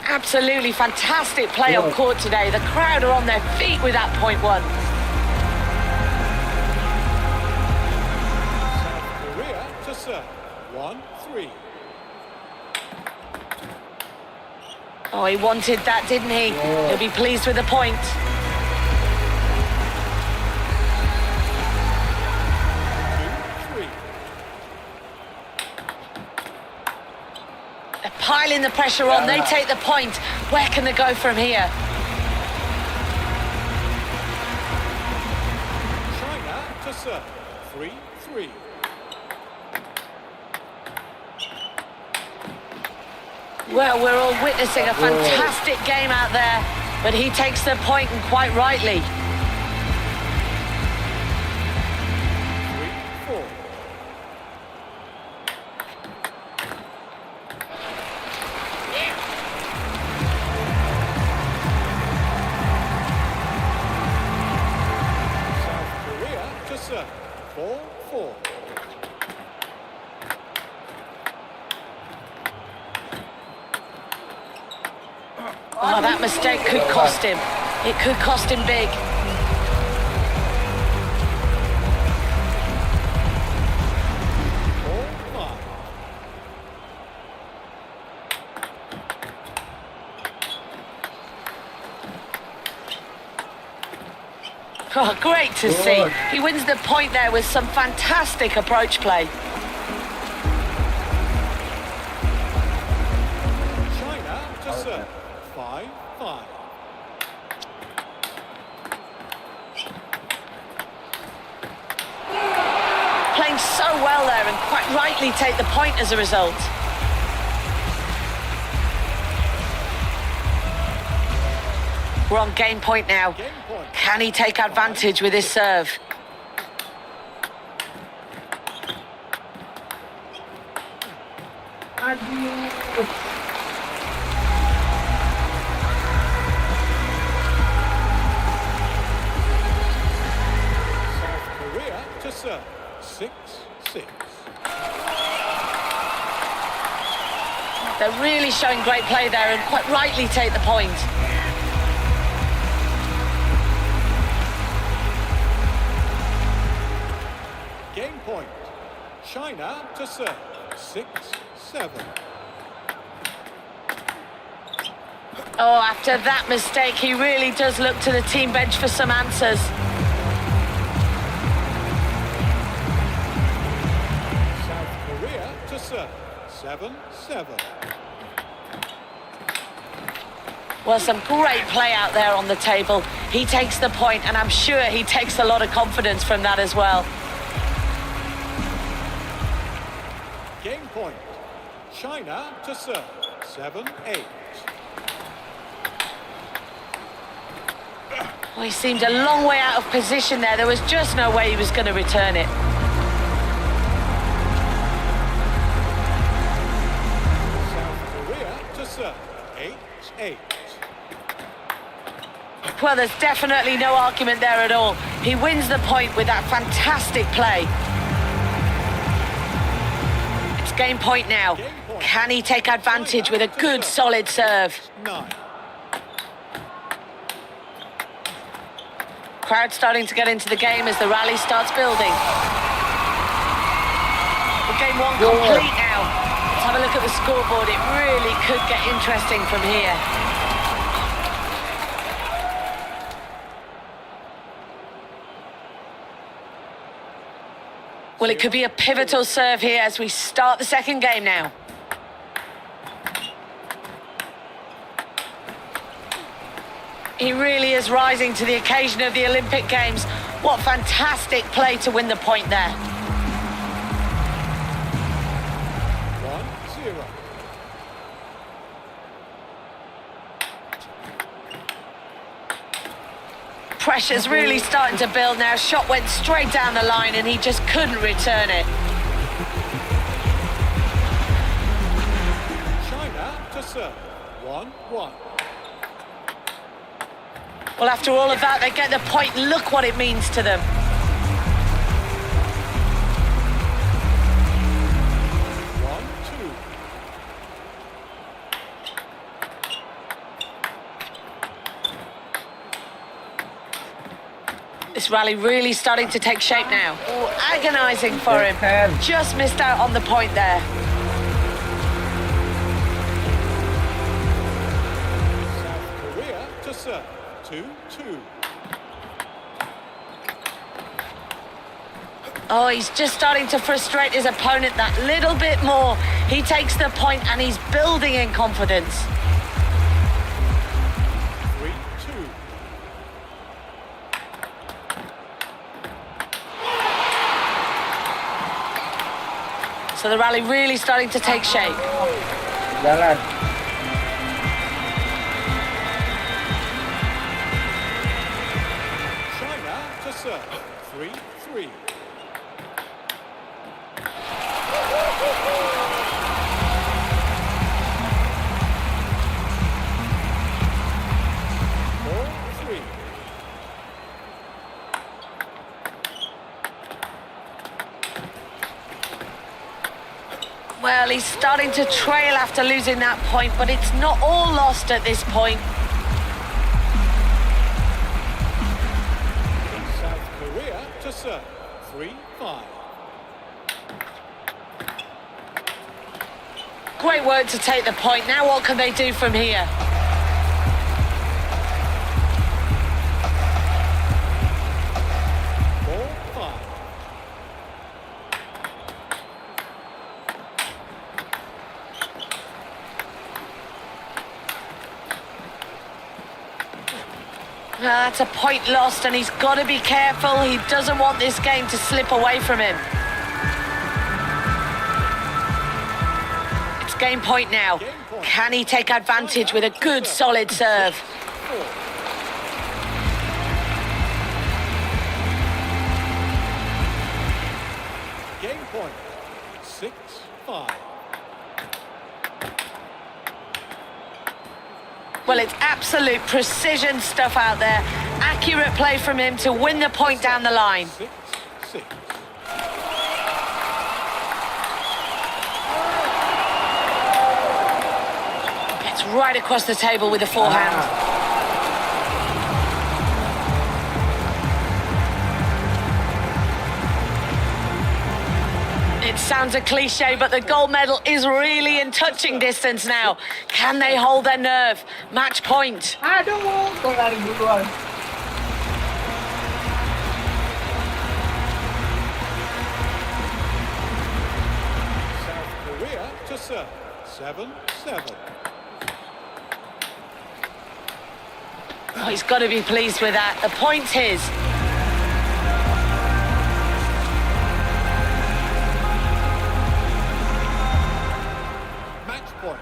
Absolutely fantastic play on court today. The crowd are on their feet with that point one. South Korea to serve. 1-3. Oh, he wanted that, didn't he? He'll be pleased with the point. 2-3. They're piling the pressure on. They take the point. Where can they go from here? China to serve. 3-3. Well, we're all witnessing a fantastic game out there, but he takes the point, and quite rightly. 3-4. South Korea to serve. 4-4. Oh, that mistake could cost him. It could cost him big. Oh, great to see. He wins the point there with some fantastic approach play. China to serve. 5-5. Playing so well there and quite rightly take the point as a result. We're on game point now. Game point. Can he take advantage with his serve? South Korea to serve. 6-6. They're really showing great play there and quite rightly take the point. Game point. China to serve. 6-7. Oh, after that mistake, he really does look to the team bench for some answers. serve. 7-7. Well, some great play out there on the table. He takes the point, and I'm sure he takes a lot of confidence from that as well. Game point. China to serve. 7-8. Well, he seemed a long way out of position there. There was just no way he was going to return it. South Korea to serve. 8-8. Well, there's definitely no argument there at all. He wins the point with that fantastic play. It's game point now. Can he take advantage with a good, solid serve? 9. Crowd starting to get into the game as the rally starts building. Well, game one complete now. Let's have a look at the scoreboard. It really could get interesting from here. Well, it could be a pivotal serve here as we start the second game now. He really is rising to the occasion of the Olympic Games. What fantastic play to win the point there. 1-0. Pressure's really starting to build now. Shot went straight down the line and he just couldn't return it. China to serve. 1-1. Well, after all of that, they get the point. Look what it means to them. This rally really starting to take shape now. Oh, agonising for him. Just missed out on the point there. South Korea to serve. 2-2. Oh, he's just starting to frustrate his opponent that little bit more. He takes the point and he's building in confidence. 3-2. So the rally really starting to take shape. Jalan. China to serve. 3-3. Well, he's starting to trail after losing that point, but it's not all lost at this point. South Korea to serve. 3-5. Great work to take the point. Now what can they do from here? Well, that's a point lost and he's got to be careful. He doesn't want this game to slip away from him. It's game point now. Can he take advantage with a good, solid serve? Game point. 6-5. Well, it's absolute precision stuff out there. Accurate play from him to win the point down the line. 6-6. Gets right across the table with the forehand. It sounds a cliche, but the gold medal is really in touching distance now. Can they hold their nerve? Match point. Aduh, kok lari duluan. South Korea serve. 7-7. Oh, he's got to be pleased with that. The point's his. Match point.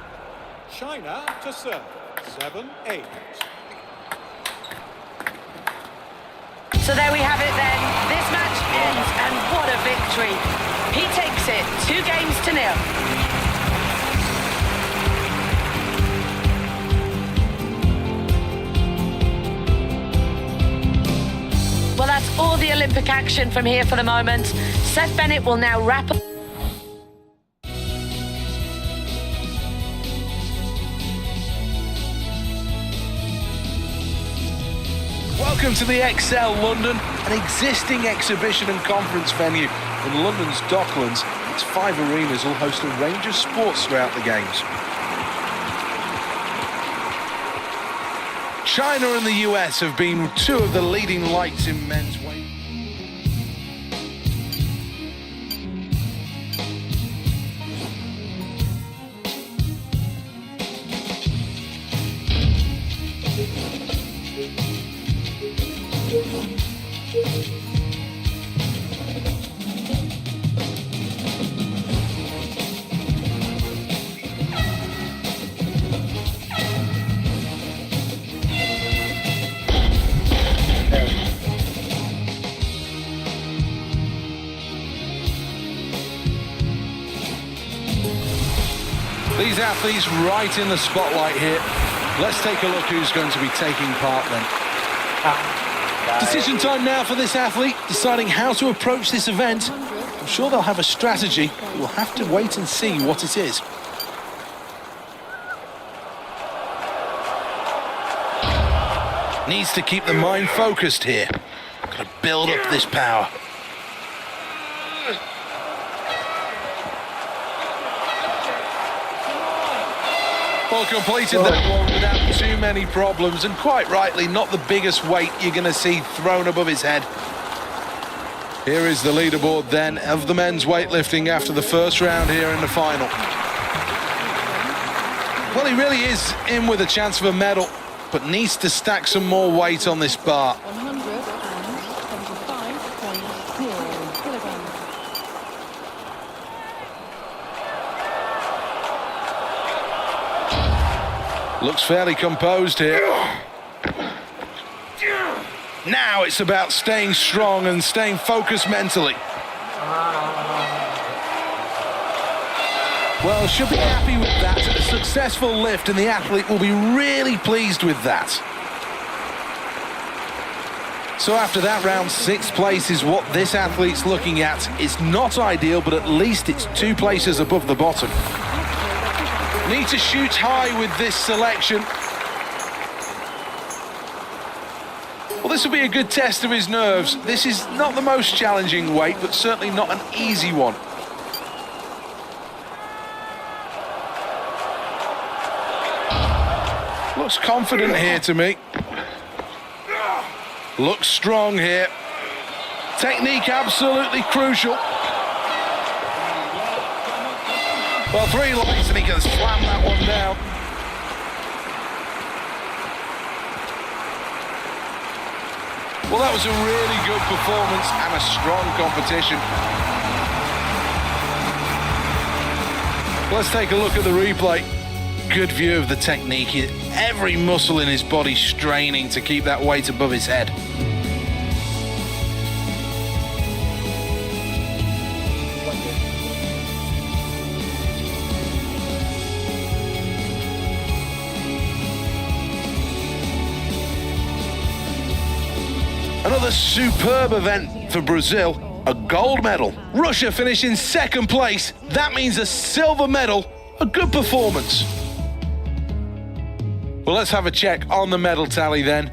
China to serve. 7-8. So there we have it then. This match ends, and what a victory. He takes it 2-0. Well, that's all the Olympic action from here for the moment. Seth Bennett will now wrap up. Welcome to the XL London, an existing exhibition and conference venue in London's Docklands. Its 5 arenas will host a range of sports throughout the games. China and the US have been two of the leading lights in men's weight. These athletes right in the spotlight here. Let's take a look who's going to be taking part then. Decision time now for this athlete, deciding how to approach this event. I'm sure they'll have a strategy. We'll have to wait and see what it is. Needs to keep the mind focused here. Got to build up this power. Well, completed that one without too many problems, and quite rightly, not the biggest weight you're going to see thrown above his head. Here is the leaderboard then of the men's weightlifting after the first round here in the final. Well, he really is in with a chance of a medal, but needs to stack some more weight on this bar. 175.0 kilograms. Looks fairly composed here. Now it's about staying strong and staying focused mentally. Well, should be happy with that. A successful lift, and the athlete will be really pleased with that. So after that round, 6th place is what this athlete's looking at. It's not ideal, but at least it's 2 places above the bottom. Need to shoot high with this selection. Well, this will be a good test of his nerves. This is not the most challenging weight, but certainly not an easy one. Looks confident here to me. Looks strong here. Technique absolutely crucial. Well, 3 lights and he can slam that one down. Well, that was a really good performance and a strong competition. Let's take a look at the replay. Good view of the technique. Every muscle in his body straining to keep that weight above his head. Another superb event for Brazil, a gold medal. Russia finishing 2nd place. That means a silver medal, a good performance. Well, let's have a check on the medal tally then.